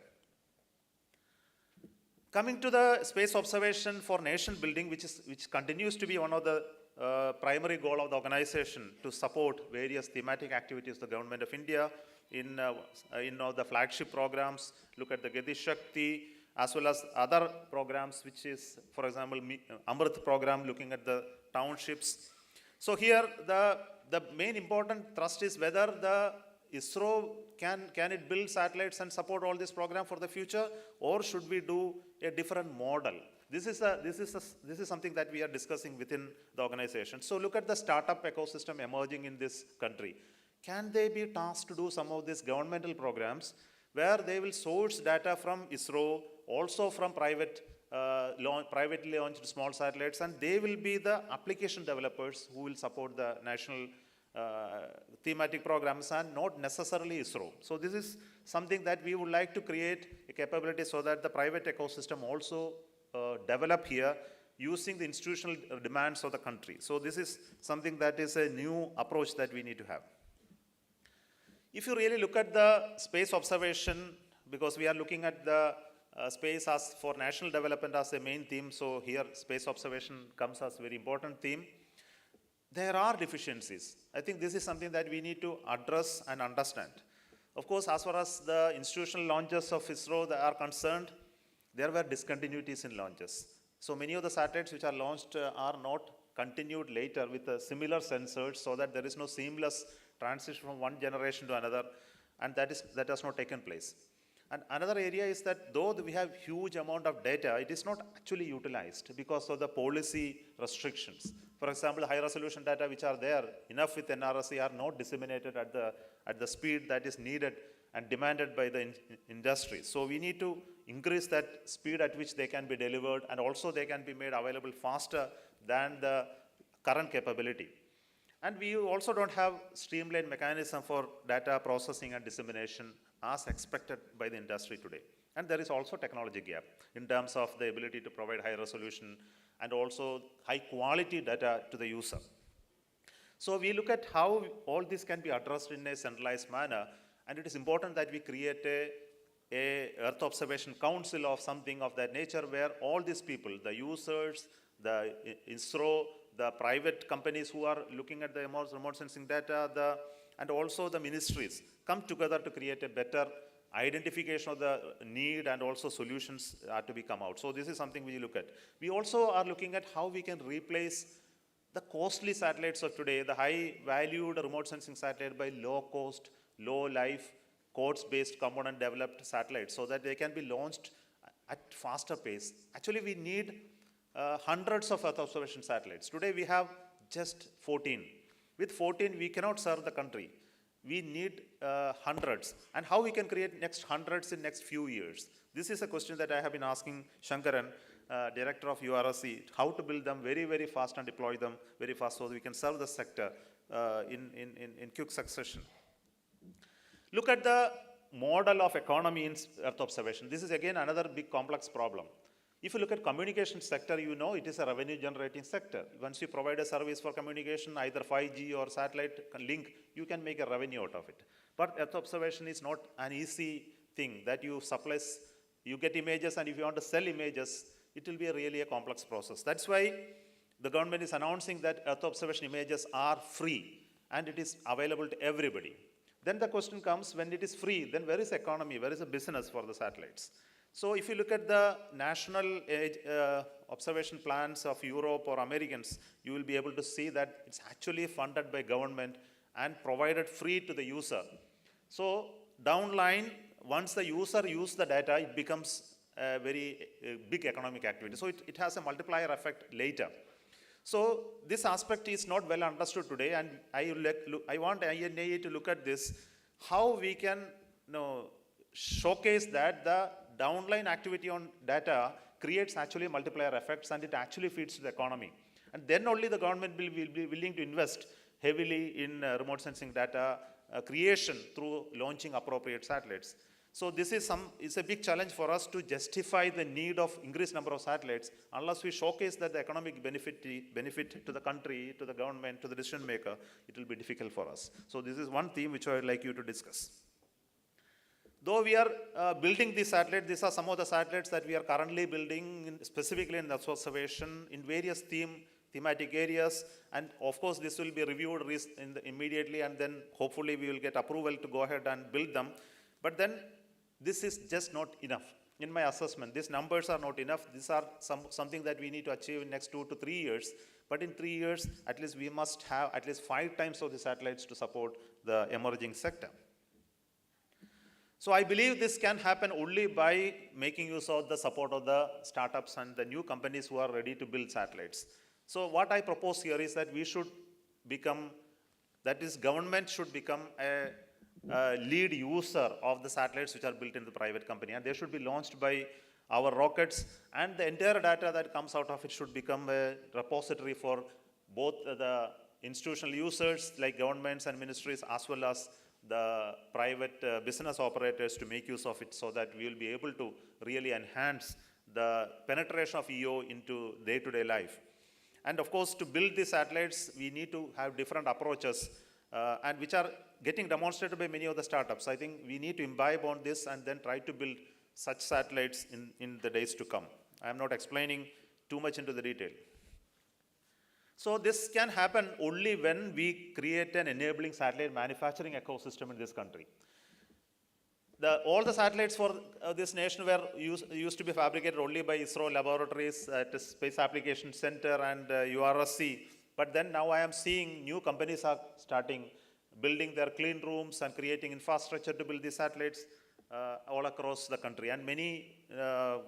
Coming to the space observation for nation building, which continues to be one of the primary goal of the organization to support various thematic activities of the government of India in the flagship programs, look at the Gati Shakti, as well as other programs, which is, for example, Amrit program, looking at the townships. So here, the main important thrust is whether the ISRO can it build satellites and support all this program for the future, or should we do a different model? This is something that we are discussing within the organization. So look at the startup ecosystem emerging in this country. Can they be tasked to do some of these governmental programs where they will source data from ISRO, also from privately launched small satellites, and they will be the application developers who will support the national thematic programs and not necessarily ISRO. So this is something that we would like to create a capability so that the private ecosystem also develop here using the institutional demands of the country. So this is something that is a new approach that we need to have. If you really look at the space observation, because we are looking at the space as for national development as a main theme, so here space observation comes as a very important theme. There are deficiencies. I think this is something that we need to address and understand. Of course, as far as the institutional launches of ISRO are concerned, there were discontinuities in launches. So many of the satellites which are launched are not continued later with similar sensors, so that there is no seamless transition from one generation to another, and that has not taken place. And another area is that though we have huge amount of data, it is not actually utilized because of the policy restrictions. For example, high resolution data which are there, enough with NRSC, are not disseminated at the speed that is needed and demanded by the industry. So we need to increase that speed at which they can be delivered, and also they can be made available faster than the current capability. And we also don't have streamlined mechanism for data processing and dissemination as expected by the industry today. And there is also technology gap in terms of the ability to provide high resolution and also high quality data to the user. So we look at how all this can be addressed in a centralized manner, and it is important that we create a Earth Observation Council of something of that nature, where all these people, the users, the ISRO, the private companies who are looking at the remote sensing data, and also the ministries come together to create a better identification of the need, and also solutions are to be come out. So this is something we look at. We also are looking at how we can replace the costly satellites of today, the high valued remote sensing satellite, by low cost, low life, COTS-based component developed satellites, so that they can be launched at faster pace. Actually, we need hundreds of Earth observation satellites. Today we have just 14. With 14, we cannot serve the country. We need hundreds. And how we can create next hundreds in next few years? This is a question that I have been asking Shankaran, director of URSC, how to build them very, very fast and deploy them very fast so that we can serve the sector in quick succession. Look at the model of economy in Earth observation. This is again another big complex problem. If you look at communication sector, you know it is a revenue generating sector. Once you provide a service for communication, either 5G or satellite link, you can make a revenue out of it. But Earth observation is not an easy thing that you supply, you get images, and if you want to sell images, it will be really a complex process. That's why the government is announcing that Earth observation images are free and it is available to everybody. Then the question comes, when it is free, then where is the economy, where is the business for the satellites? So if you look at the national observation plans of Europe or Americans, you will be able to see that it's actually funded by government and provided free to the user. So downline, once the user uses the data, it becomes a very big economic activity. So it has a multiplier effect later. So this aspect is not well understood today, and I want INAE to look at this, how we can showcase that the downline activity on data creates actually multiplier effects and it actually feeds to the economy. And then only the government will be willing to invest heavily in remote sensing data creation through launching appropriate satellites. So this is it's a big challenge for us to justify the need of increased number of satellites unless we showcase that the economic benefit to the country, to the government, to the decision maker, it will be difficult for us. So this is one theme which I would like you to discuss. Though we are building these satellites, these are some of the satellites that we are currently building specifically in Earth observation in various thematic areas, and of course this will be reviewed immediately, and then hopefully we will get approval to go ahead and build them. But then this is just not enough. In my assessment, these numbers are not enough. These are something that we need to achieve in next 2 to 3 years. But in 3 years, at least we must have at least 5 times of the satellites to support the emerging sector. So I believe this can happen only by making use of the support of the startups and the new companies who are ready to build satellites. So what I propose here is that we should become, that is, government should become a lead user of the satellites which are built in the private company, and they should be launched by our rockets, and the entire data that comes out of it should become a repository for both the institutional users like governments and ministries as well as the private business operators to make use of it, so that we will be able to really enhance the penetration of EO into day-to-day life. And of course, to build these satellites, we need to have different approaches and which are getting demonstrated by many of the startups. I think we need to imbibe on this and then try to build such satellites in the days to come. I am not explaining too much into the detail. So this can happen only when we create an enabling satellite manufacturing ecosystem in this country. All the satellites for this nation were used to be fabricated only by ISRO laboratories at Space Application Center and URSC. But then now I am seeing new companies are starting building their clean rooms and creating infrastructure to build these satellites all across the country. And many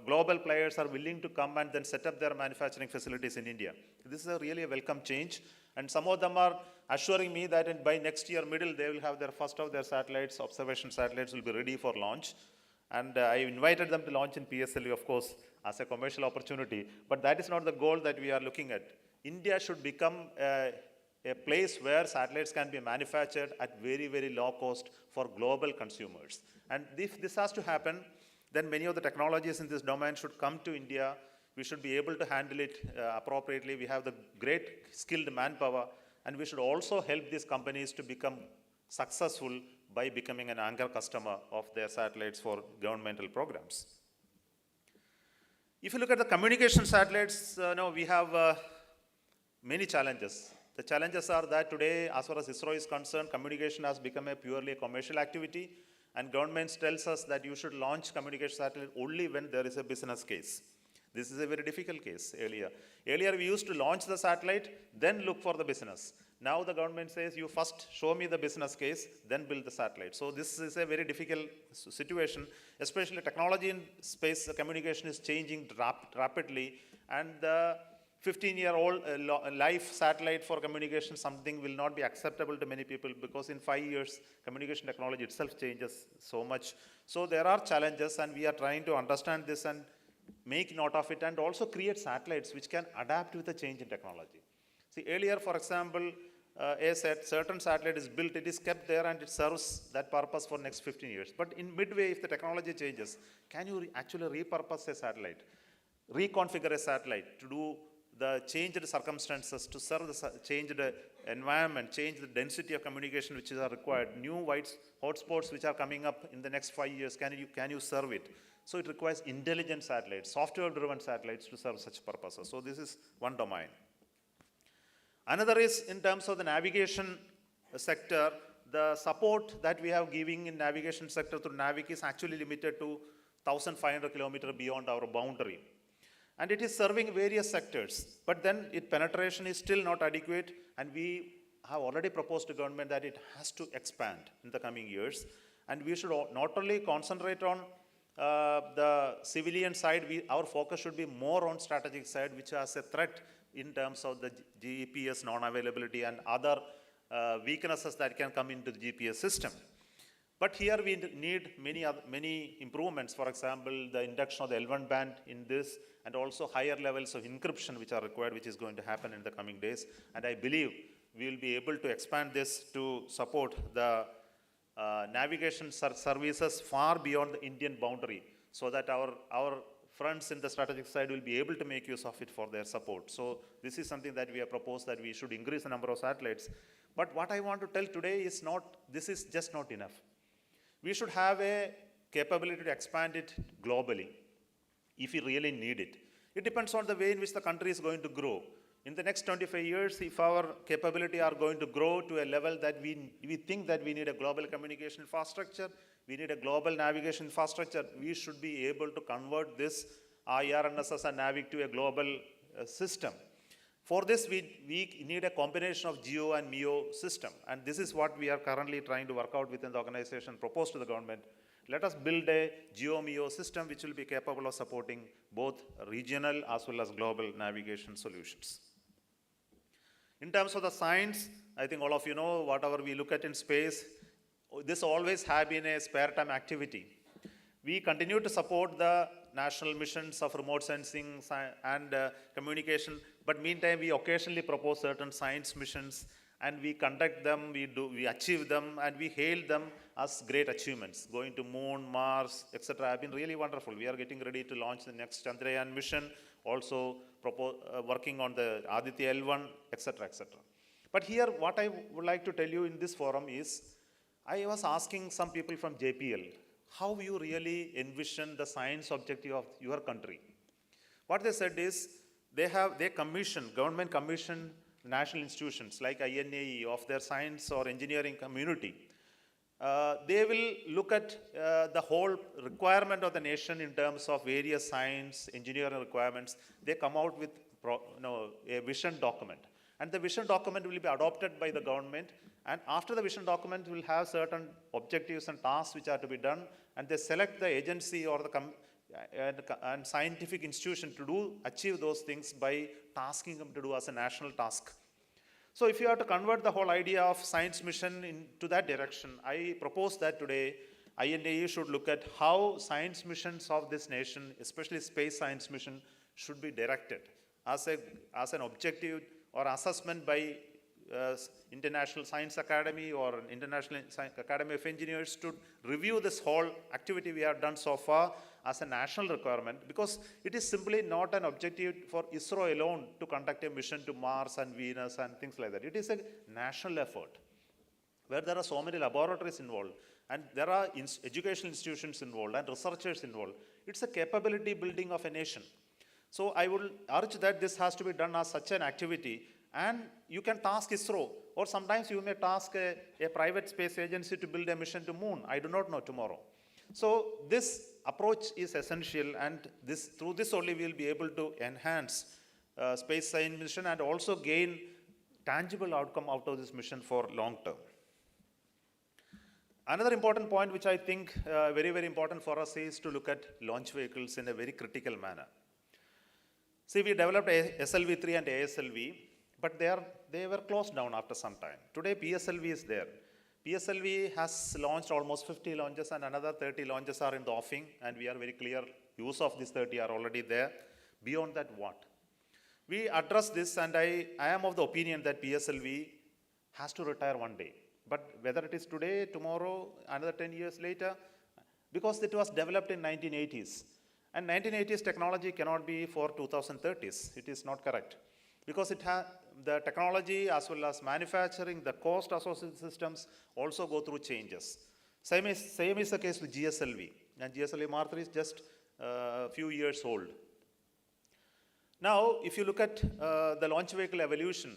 global players are willing to come and then set up their manufacturing facilities in India. This is really a welcome change. And some of them are assuring me that by next year middle, they will have their first of their satellites, observation satellites will be ready for launch. And I invited them to launch in PSLV, of course, as a commercial opportunity. But that is not the goal that we are looking at. India should become a place where satellites can be manufactured at very, very low cost for global consumers. And if this has to happen, then many of the technologies in this domain should come to India. We should be able to handle it appropriately. We have the great skilled manpower, and we should also help these companies to become successful by becoming an anchor customer of their satellites for governmental programs. If you look at the communication satellites, we have many challenges. The challenges are that today, as far as ISRO is concerned, communication has become a purely commercial activity, and government tells us that you should launch communication satellite only when there is a business case. This is a very difficult case earlier. Earlier, we used to launch the satellite, then look for the business. Now the government says, you first show me the business case, then build the satellite. So this is a very difficult situation, especially technology in space communication is changing rapidly, and the 15-year-old life satellite for communication, something will not be acceptable to many people because in 5 years, communication technology itself changes so much. So there are challenges, and we are trying to understand this and make note of it, and also create satellites which can adapt with the change in technology. See, earlier, for example, a certain satellite is built, it is kept there, and it serves that purpose for next 15 years. But in midway, if the technology changes, can you actually repurpose a satellite, reconfigure a satellite to do the changed circumstances, to serve the changed environment, change the density of communication which are required, new hotspots which are coming up in the next 5 years, can you serve it? So it requires intelligent satellites, software-driven satellites to serve such purposes. So this is one domain. Another is in terms of the navigation sector, the support that we have giving in navigation sector through NAVIC is actually limited to 1,500 kilometers beyond our boundary. And it is serving various sectors, but then its penetration is still not adequate, and we have already proposed to government that it has to expand in the coming years. And we should not only concentrate on the civilian side, our focus should be more on strategic side, which has a threat in terms of the GPS non-availability and other weaknesses that can come into the GPS system. But here we need many improvements. For example, the induction of the L1 band in this, and also higher levels of encryption which are required, which is going to happen in the coming days. And I believe we will be able to expand this to support the navigation services far beyond the Indian boundary, so that our friends in the strategic side will be able to make use of it for their support. So this is something that we have proposed, that we should increase the number of satellites. But what I want to tell today is this is just not enough. We should have a capability to expand it globally if we really need it. It depends on the way in which the country is going to grow. In the next 25 years, if our capability are going to grow to a level that we think that we need a global communication infrastructure, we need a global navigation infrastructure, we should be able to convert this IRNSS and NAVIC to a global system. For this, we need a combination of GEO and MEO system, and this is what we are currently trying to work out within the organization, proposed to the government. Let us build a GEO-MEO system which will be capable of supporting both regional as well as global navigation solutions. In terms of the science, I think all of you know, whatever we look at in space, this always has been a spare time activity. We continue to support the national missions of remote sensing and communication, but meantime we occasionally propose certain science missions, and we conduct them, we achieve them, and we hail them as great achievements. Going to Moon, Mars, etc. have been really wonderful. We are getting ready to launch the next Chandrayaan mission, also working on the Aditya L1, etc., etc. But here, what I would like to tell you in this forum is, I was asking some people from JPL, how you really envision the science objective of your country. What they said is, government commission national institutions like INAE of their science or engineering community. They will look at the whole requirement of the nation in terms of various science, engineering requirements. They come out with a vision document. And the vision document will be adopted by the government. And after the vision document, will have certain objectives and tasks which are to be done. And they select the agency or the scientific institution to achieve those things by tasking them to do as a national task. So if you have to convert the whole idea of science mission into that direction, I propose that today INAE should look at how science missions of this nation, especially space science mission, should be directed as an objective or assessment by International Science Academy or International Academy of Engineers to review this whole activity we have done so far as a national requirement, because it is simply not an objective for ISRO alone to conduct a mission to Mars and Venus and things like that. It is a national effort where there are so many laboratories involved, and there are educational institutions involved and researchers involved. It's a capability building of a nation. So I would urge that this has to be done as such an activity, and you can task ISRO, or sometimes you may task a private space agency to build a mission to Moon. I do not know tomorrow. So this approach is essential, and through this only we will be able to enhance space science mission and also gain tangible outcome out of this mission for long term. Another important point which I think very, very important for us is to look at launch vehicles in a very critical manner. See, we developed SLV3 and ASLV, but they were closed down after some time. Today, PSLV is there. PSLV has launched almost 50 launches and another 30 launches are in the offing, and we are very clear use of these 30 are already there. Beyond that, what? We address this, and I am of the opinion that PSLV has to retire one day. But whether it is today, tomorrow, another 10 years later, because it was developed in 1980s. And 1980s technology cannot be for 2030s. It is not correct. Because the technology as well as manufacturing, the cost associated systems also go through changes. Same is the case with GSLV. And GSLV Mark III is just a few years old. Now, if you look at the launch vehicle evolution,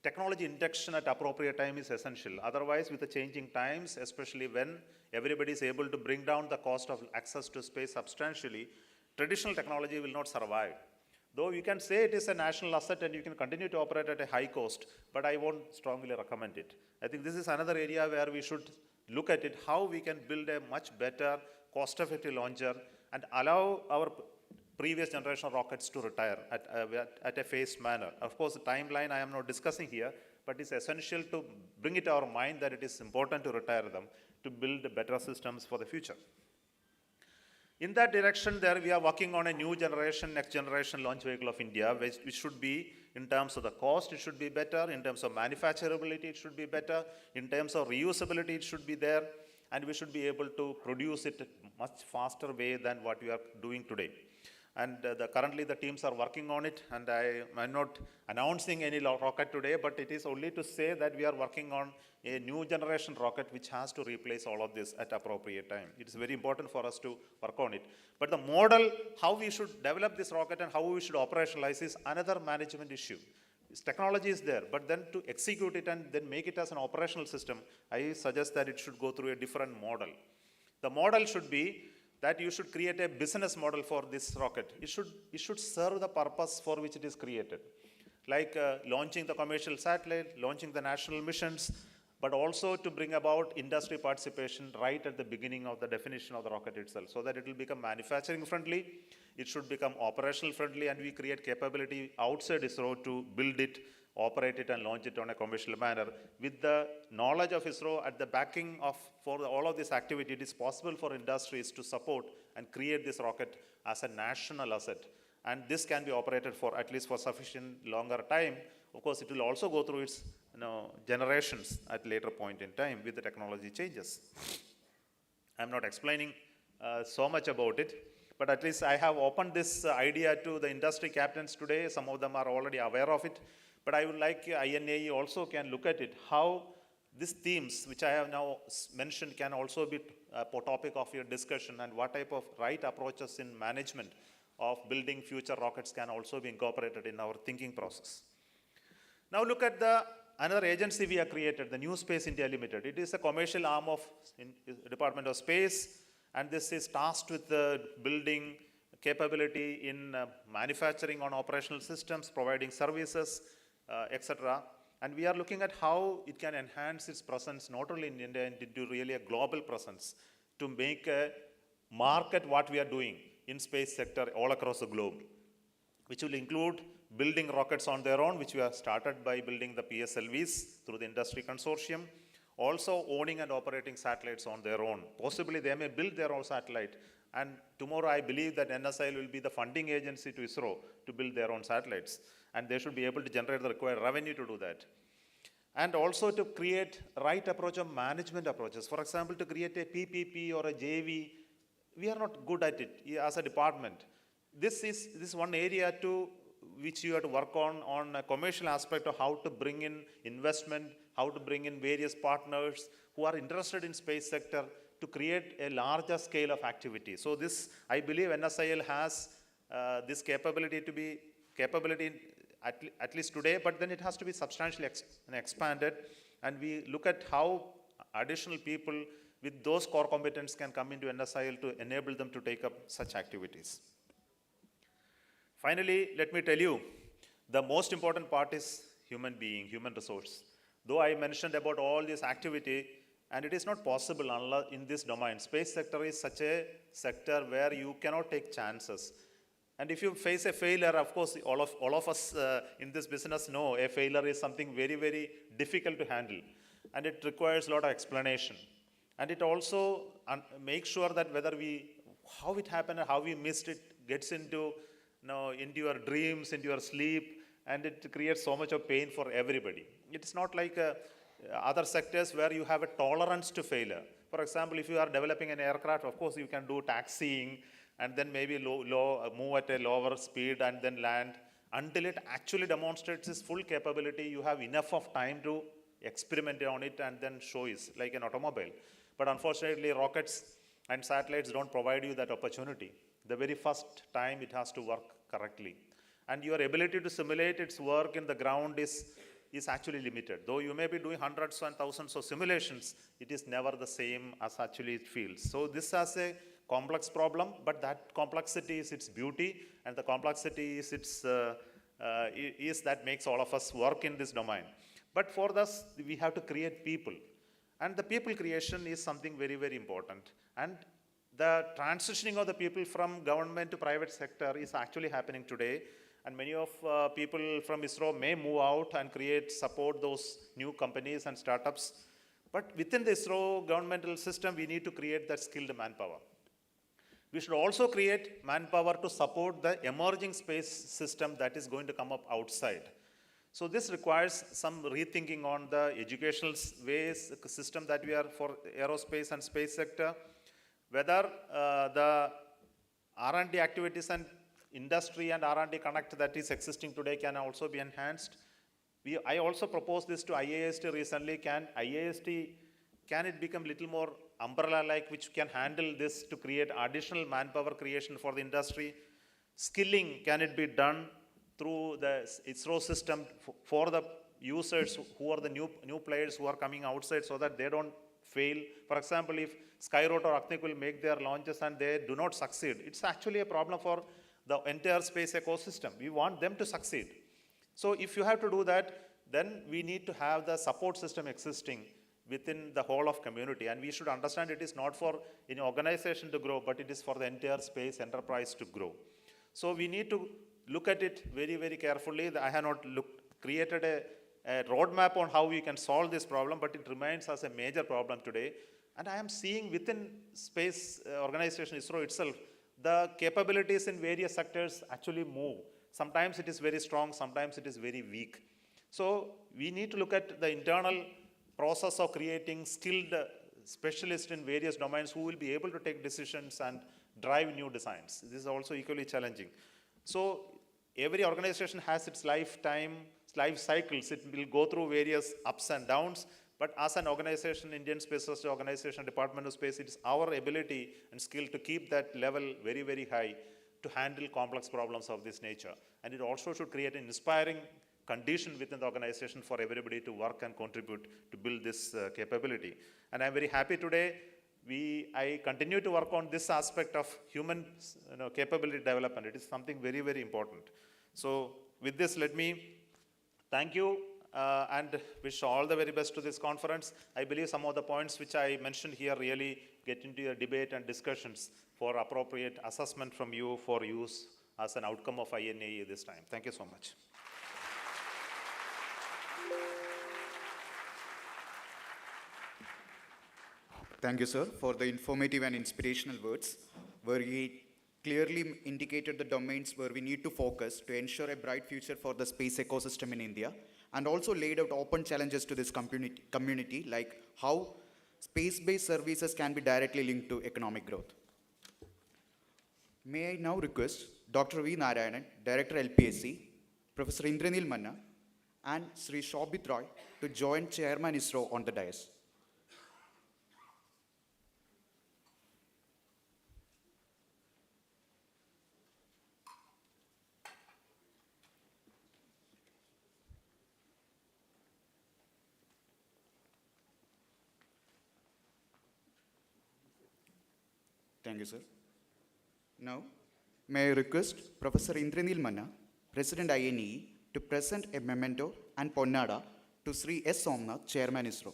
technology induction at appropriate time is essential. Otherwise, with the changing times, especially when everybody is able to bring down the cost of access to space substantially, traditional technology will not survive. Though you can say it is a national asset and you can continue to operate at a high cost, but I won't strongly recommend it. I think this is another area where we should look at it, how we can build a much better cost-effective launcher and allow our previous generation rockets to retire at a phased manner. Of course, the timeline I am not discussing here, but it's essential to bring it to our mind that it is important to retire them to build better systems for the future. In that direction, we are working on a new generation, next generation launch vehicle of India, which should be, in terms of the cost, it should be better, in terms of manufacturability, it should be better, in terms of reusability, it should be there, and we should be able to produce it much faster way than what we are doing today. And currently the teams are working on it, and I'm not announcing any rocket today, but it is only to say that we are working on a new generation rocket which has to replace all of this at appropriate time. It is very important for us to work on it. But the model, how we should develop this rocket and how we should operationalize is another management issue. This technology is there, but then to execute it and then make it as an operational system, I suggest that it should go through a different model. The model should be that you should create a business model for this rocket. It should serve the purpose for which it is created, like launching the commercial satellite, launching the national missions, but also to bring about industry participation right at the beginning of the definition of the rocket itself, so that it will become manufacturing friendly, it should become operational friendly, and we create capability outside ISRO to build it, operate it, and launch it on a commercial manner. With the knowledge of ISRO at the backing for all of this activity, it is possible for industries to support and create this rocket as a national asset. And this can be operated for at least for sufficient longer time. Of course, it will also go through its generations at later point in time with the technology changes. I'm not explaining so much about it, but at least I have opened this idea to the industry captains today. Some of them are already aware of it. But I would like INAE also can look at it, how these themes, which I have now mentioned, can also be a topic of your discussion, and what type of right approaches in management of building future rockets can also be incorporated in our thinking process. Now look at another agency we have created, the New Space India Limited. It is a commercial arm of Department of Space, and this is tasked with building capability in manufacturing on operational systems, providing services, etc. And we are looking at how it can enhance its presence not only in India and into really a global presence to make a market what we are doing in space sector all across the globe, which will include building rockets on their own, which we have started by building the PSLVs through the industry consortium, also owning and operating satellites on their own. Possibly they may build their own satellite, and tomorrow I believe that NSIL will be the funding agency to ISRO to build their own satellites, and they should be able to generate the required revenue to do that. And also to create right approach of management approaches. For example, to create a PPP or a JV, we are not good at it as a department. This is one area which you have to work on a commercial aspect of how to bring in investment, how to bring in various partners who are interested in space sector to create a larger scale of activity. So this, I believe NSIL has this capability at least today, but then it has to be substantially expanded, and we look at how additional people with those core competence can come into NSIL to enable them to take up such activities. Finally, let me tell you, the most important part is human being, human resource. Though I mentioned about all this activity, and it is not possible unless in this domain. Space sector is such a sector where you cannot take chances. And if you face a failure, of course, all of us in this business know a failure is something very, very difficult to handle. And it requires a lot of explanation. And it also makes sure that how it happened and how we missed it gets into your dreams, into your sleep, and it creates so much of pain for everybody. It's not like other sectors where you have a tolerance to failure. For example, if you are developing an aircraft, of course, you can do taxiing and then maybe move at a lower speed and then land. Until it actually demonstrates its full capability, you have enough of time to experiment on it and then show it, like an automobile. But unfortunately, rockets and satellites don't provide you that opportunity. The very first time it has to work correctly. And your ability to simulate its work in the ground is actually limited. Though you may be doing hundreds and thousands of simulations, it is never the same as actually it feels. So this has a complex problem, but that complexity is its beauty, and the complexity is that makes all of us work in this domain. But for this, we have to create people. And the people creation is something very, very important. And the transitioning of the people from government to private sector is actually happening today. And many of people from ISRO may move out and support those new companies and startups. But within the ISRO governmental system, we need to create that skilled manpower. We should also create manpower to support the emerging space system that is going to come up outside. So this requires some rethinking on the educational system that we are for aerospace and space sector, whether the R&D activities and industry and R&D connect that is existing today can also be enhanced. I also proposed this to IAST recently. Can it become a little more umbrella-like, which can handle this to create additional manpower creation for the industry? Skilling, can it be done through the ISRO system for the users who are the new players who are coming outside, so that they don't fail? For example, if Skyroot or Aknik will make their launches and they do not succeed, it's actually a problem for the entire space ecosystem. We want them to succeed. So if you have to do that, then we need to have the support system existing within the whole of community. And we should understand it is not for an organization to grow, but it is for the entire space enterprise to grow. So we need to look at it very, very carefully. I have not created a roadmap on how we can solve this problem, but it remains as a major problem today. And I am seeing within space organization, ISRO itself, the capabilities in various sectors actually move. Sometimes it is very strong, sometimes it is very weak. So we need to look at the internal process of creating skilled specialists in various domains who will be able to take decisions and drive new designs. This is also equally challenging. So every organization has its life cycles. It will go through various ups and downs. But as an organization, Indian Space Research Organization, Department of Space, it is our ability and skill to keep that level very, very high to handle complex problems of this nature. And it also should create an inspiring condition within the organization for everybody to work and contribute to build this capability. And I'm very happy today. I continue to work on this aspect of human capability development. It is something very, very important. So with this, let me thank you and wish all the very best to this conference. I believe some of the points which I mentioned here really get into your debate and discussions for appropriate assessment from you for use as an outcome of INAE this time. Thank you so much. Thank you, sir, for the informative and inspirational words, where he clearly indicated the domains where we need to focus to ensure a bright future for the space ecosystem in India, and also laid out open challenges to this community, like how space-based services can be directly linked to economic growth. May I now request Dr. V. Narayanan, Director LPSC, Professor Indranil Manna, and Sri Shobhit Roy to join Chairman ISRO on the dais. Thank you, sir. Now, may I request Professor Indranil Manna, President INAE, to present a memento and ponnada to Sri S. Somnath, Chairman ISRO.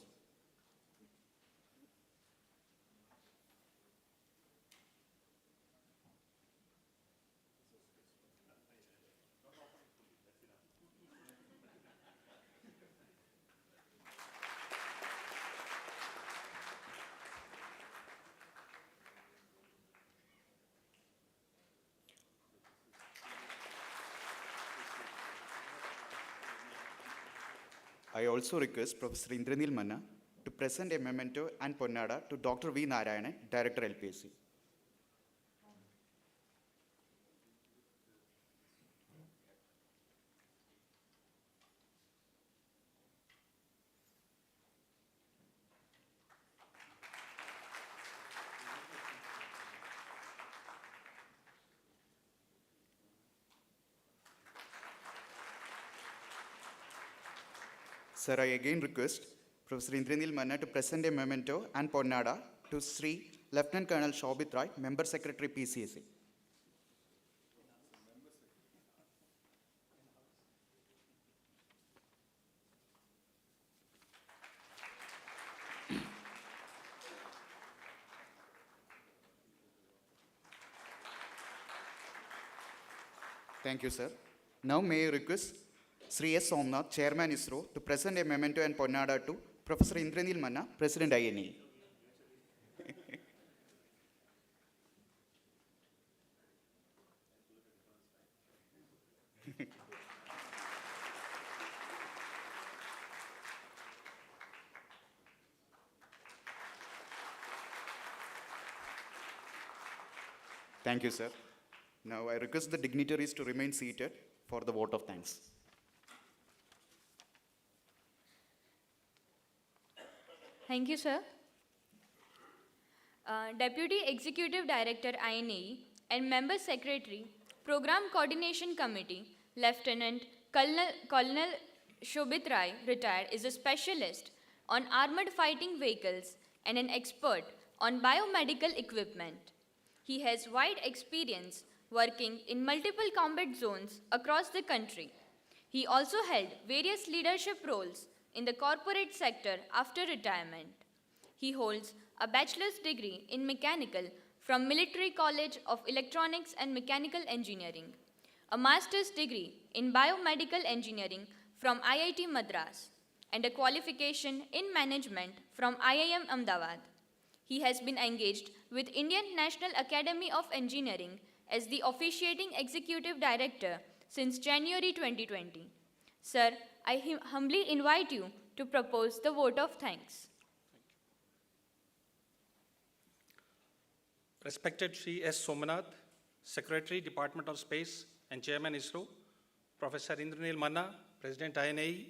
I also request Professor Indranil Manna to present a memento and Ponnada to Dr. V. Narayanan, Director LPSC. Sir, I again request Professor Indranil Manna to present a memento and Ponnada to Sri Lieutenant Colonel Shobit Rai, Member Secretary PCSA. Thank you, sir. Now may I request Sri S. Somnath, Chairman ISRO, to present a memento and Ponnada to Professor Indranil Manna, President INAE. Thank you, sir. Now I request the dignitaries to remain seated for the vote of thanks. Thank you, sir. Deputy Executive Director INAE and Member Secretary, Program Coordination Committee, Lieutenant Colonel Shobit Rai, retired, is a specialist on armored fighting vehicles and an expert on biomedical equipment. He has wide experience working in multiple combat zones across the country. He also held various leadership roles in the corporate sector after retirement. He holds a bachelor's degree in mechanical from Military College of Electronics and Mechanical Engineering, a master's degree in biomedical engineering from IIT Madras, and a qualification in management from IIM Ahmedabad. He has been engaged with Indian National Academy of Engineering as the officiating executive director since January 2020. Sir, I humbly invite you to propose the vote of thanks. Respected Sri S. Somnath, Secretary, Department of Space and Chairman ISRO, Professor Indranil Manna, President INAE,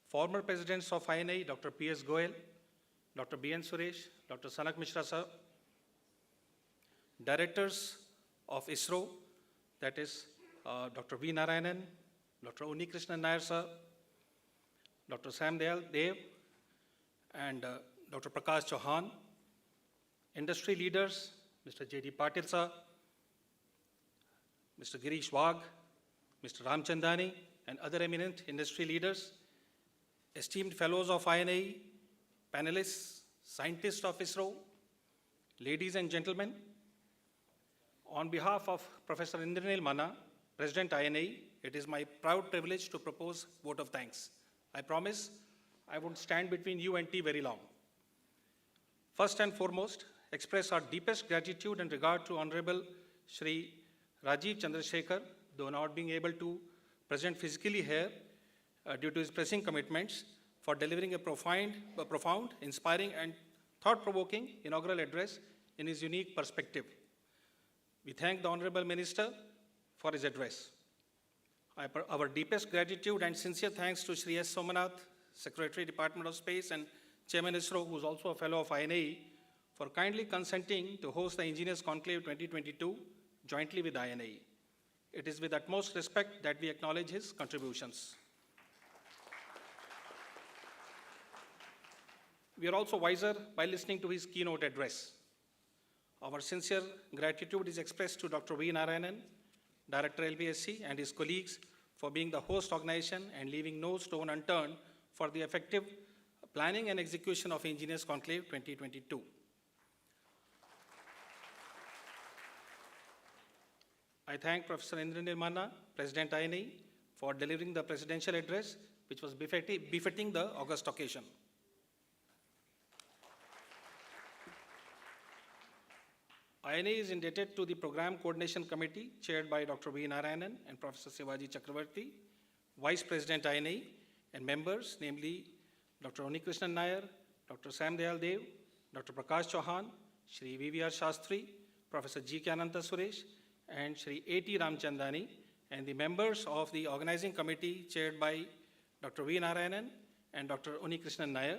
former Presidents of INAE, Dr. P.S. Goel, Dr. B.N. Suresh, Dr. Sanak Mishra sir, Directors of ISRO, that is Dr. V. Narayanan, Dr. Uni Krishnan Nair sir, Dr. Sam Dev, and Dr. Prakash Chauhan, industry leaders, Mr. J.D. Patil sir, Mr. Girish Wagh, Mr. Ramchandani, and other eminent industry leaders, esteemed fellows of INAE, panelists, scientists of ISRO, ladies and gentlemen, on behalf of Professor Indranil Manna, President INAE, it is my proud privilege to propose vote of thanks. I promise I won't stand between you and tea very long. First and foremost, express our deepest gratitude and regard to Honorable Shri Rajiv Chandrasekhar, though not being able to present physically here due to his pressing commitments, for delivering a profound, inspiring, and thought-provoking inaugural address in his unique perspective. We thank the Honorable Minister for his address. Our deepest gratitude and sincere thanks to Sri S. Somnath, Secretary, Department of Space, and Chairman ISRO, who is also a fellow of INAE, for kindly consenting to host the Engineers Conclave 2022 jointly with INAE. It is with utmost respect that we acknowledge his contributions. We are also wiser by listening to his keynote address. Our sincere gratitude is expressed to Dr. V. Narayanan, Director LBSC, and his colleagues for being the host organization and leaving no stone unturned for the effective planning and execution of Engineers Conclave 2022. I thank Professor Indranil Manna, President INAE, for delivering the presidential address, which was befitting the august occasion. INAE is indebted to the Program Coordination Committee, chaired by Dr. V. Narayanan and Professor Sivaji Chakravarti, Vice President INAE, and members, namely Dr. Unikrishnan Nair, Dr. Sam Dayal Dev, Dr. Prakash Chauhan, Shri VVR Shastri, Professor G. Kyananta Suresh, and Shri A.T. Ramchandani, and the members of the organizing committee chaired by Dr. V. Narayanan and Dr. Unikrishnan Nair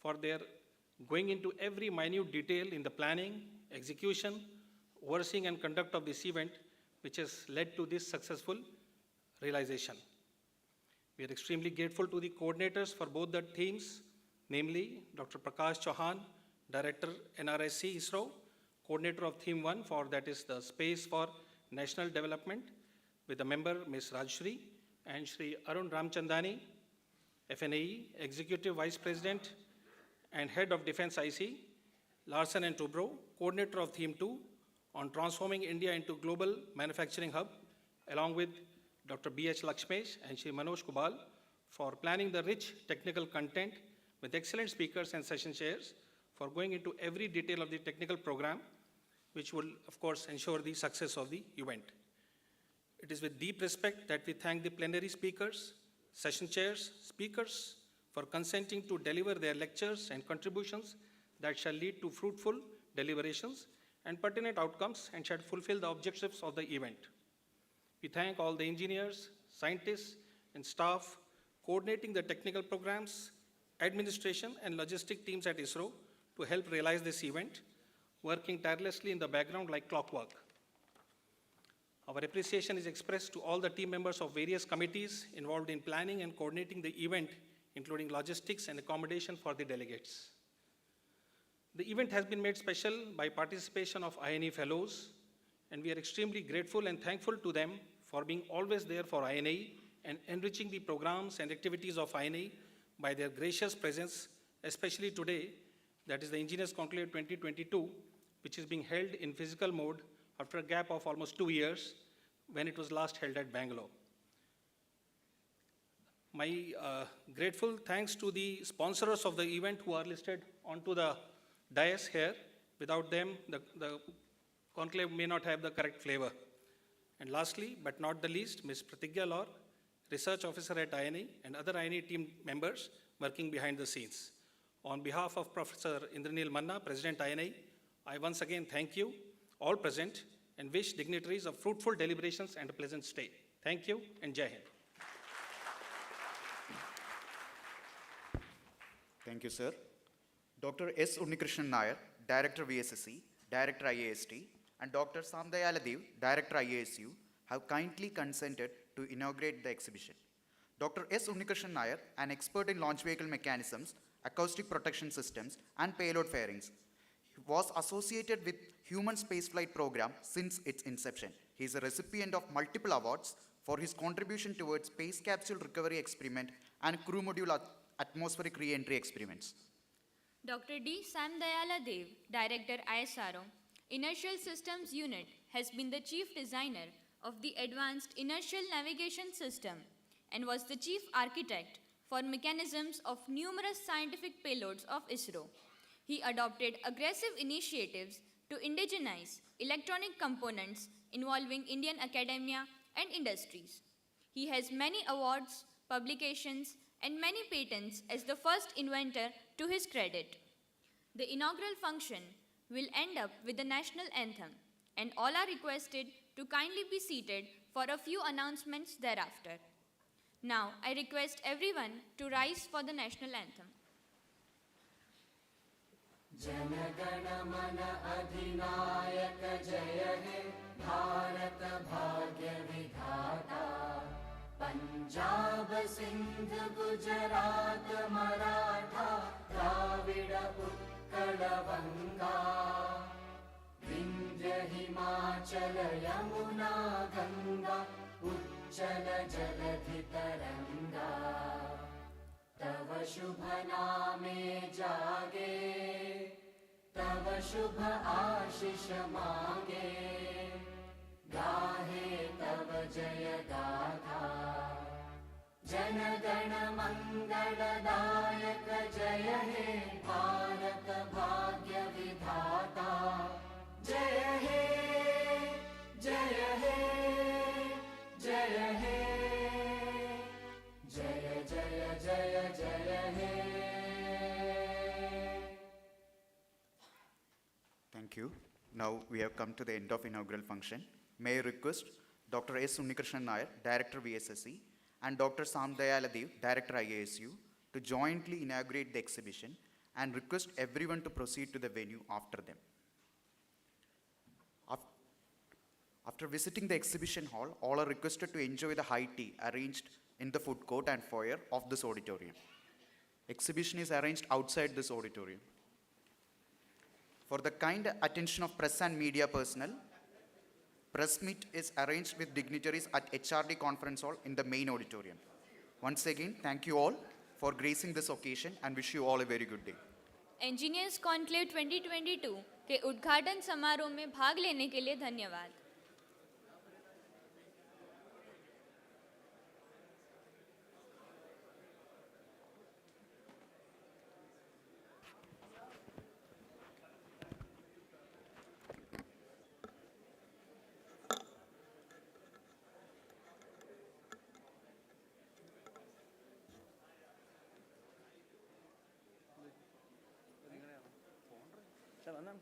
for their going into every minute detail in the planning, execution, overseeing and conduct of this event, which has led to this successful realization. We are extremely grateful to the coordinators for both the teams, namely Dr. Prakash Chauhan, Director NRSC ISRO, coordinator of Theme 1 for that is the Space for National Development, with the member Ms. Rajshri, and Shri Arun Ramchandani, FNAE, Executive Vice President and Head of Defense IC, Larsen and Toubro, coordinator of Theme 2 on transforming India into global manufacturing hub, along with Dr. B.H. Lakshmesh and Shri Manoj Kubal for planning the rich technical content with excellent speakers and session chairs for going into every detail of the technical program, which will, of course, ensure the success of the event. It is with deep respect that we thank the plenary speakers, session chairs, speakers for consenting to deliver their lectures and contributions that shall lead to fruitful deliberations and pertinent outcomes and shall fulfill the objectives of the event. We thank all the engineers, scientists, and staff coordinating the technical programs, administration, and logistic teams at ISRO to help realize this event, working tirelessly in the background like clockwork. Our appreciation is expressed to all the team members of various committees involved in planning and coordinating the event, including logistics and accommodation for the delegates. The event has been made special by participation of INE fellows, and we are extremely grateful and thankful to them for being always there for INE and enriching the programs and activities of INE by their gracious presence, especially today, that is the Engineers Conclave 2022, which is being held in physical mode after a gap of almost 2 years when it was last held at Bangalore. My grateful thanks to the sponsors of the event who are listed onto the dais here. Without them, the conclave may not have the correct flavor. And lastly, but not the least, Ms. Pratigya Laur, Research Officer at INE, and other INE team members working behind the scenes. On behalf of Professor Indranil Manna, President INE, I once again thank you, all present, and wish dignitaries of fruitful deliberations and a pleasant stay. Thank you, and Jai Hind. Thank you, sir. Dr. S. Unikrishnan Nair, Director VSSC, Director IAST, and Dr. Samdayala Dev, Director IASU, have kindly consented to inaugurate the exhibition. Dr. S. Unikrishnan Nair, an expert in launch vehicle mechanisms, acoustic protection systems, and payload fairings, was associated with Human Spaceflight Program since its inception. He is a recipient of multiple awards for his contribution towards space capsule recovery experiment and crew module atmospheric re-entry experiments. Dr. D. Samdayala Dev, Director ISRO, Inertial Systems Unit, has been the chief designer of the Advanced Inertial Navigation System and was the chief architect for mechanisms of numerous scientific payloads of ISRO. He adopted aggressive initiatives to indigenize electronic components involving Indian academia and industries. He has many awards, publications, and many patents as the first inventor to his credit. The inaugural function will end up with the national anthem, and all are requested to kindly be seated for a few announcements thereafter. Now, I request everyone to rise for the national anthem. जनगण मन अधिनायक जय हे भारत भाग्य विधाता पंजाब सिंध गुजरात मराठा द्राविड उत्कल बंगा विंध्य हिमाचल यमुना गंगा उच्चल जलधि तरंगा तव शुभ नामे जागे तव शुभ आशीष मांगे गाहे तव जय गाथा जन गण मंगलदायक जय हे भारत भाग्य विधाता जय हे जय हे जय हे जय जय Thank you. Now we have come to the end of inaugural function. May I request Dr. S. Unnikrishnan Nair, Director VSSE, and Dr. Sam Dayaladev, Director IASU, to jointly inaugurate the exhibition and request everyone to proceed to the venue after them. After visiting the exhibition hall, all are requested to enjoy the high tea arranged in the food court and foyer of this auditorium. Exhibition is arranged outside this auditorium. For the kind attention of press and media personnel, press meet is arranged with dignitaries at HRD conference hall in the main auditorium. Once again, thank you all for gracing this occasion and wish you all a very good day. Engineers conclave 2022 के उद्घाटन समारोह में भाग लेने के लिए धन्यवाद।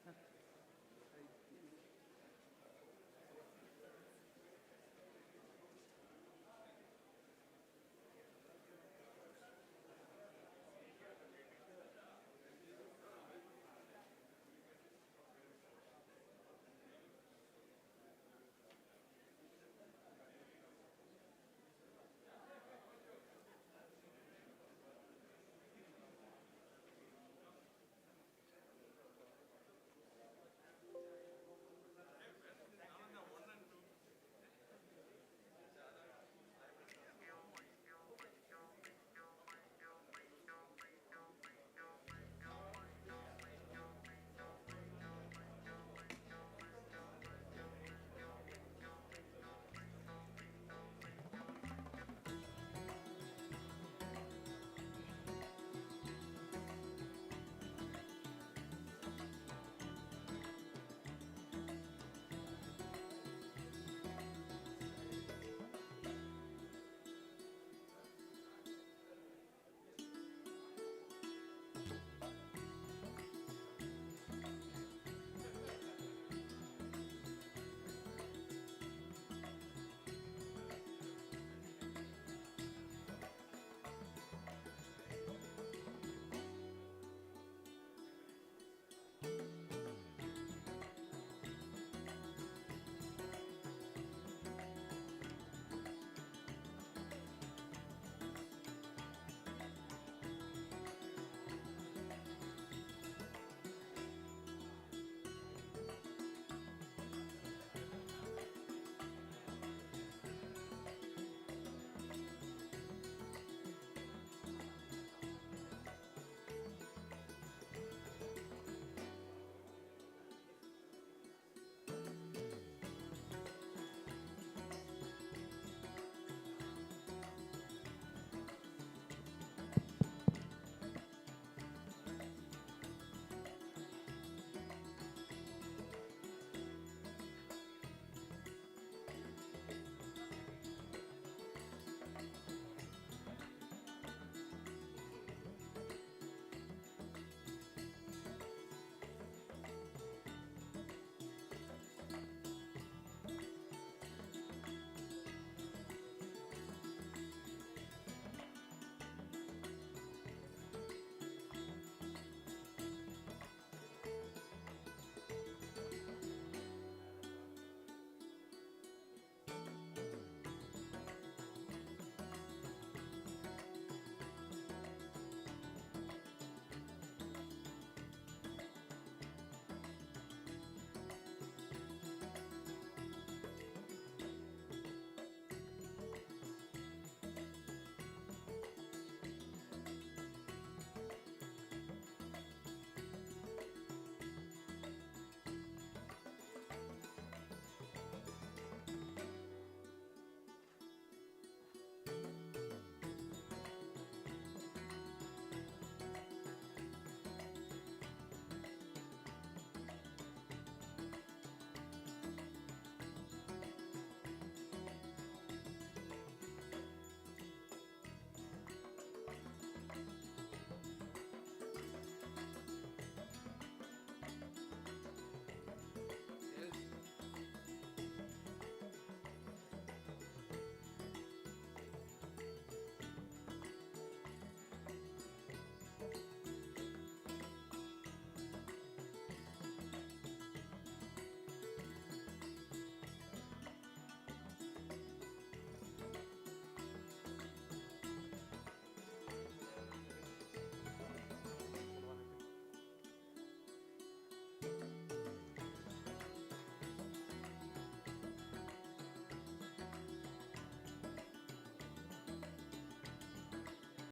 Sir,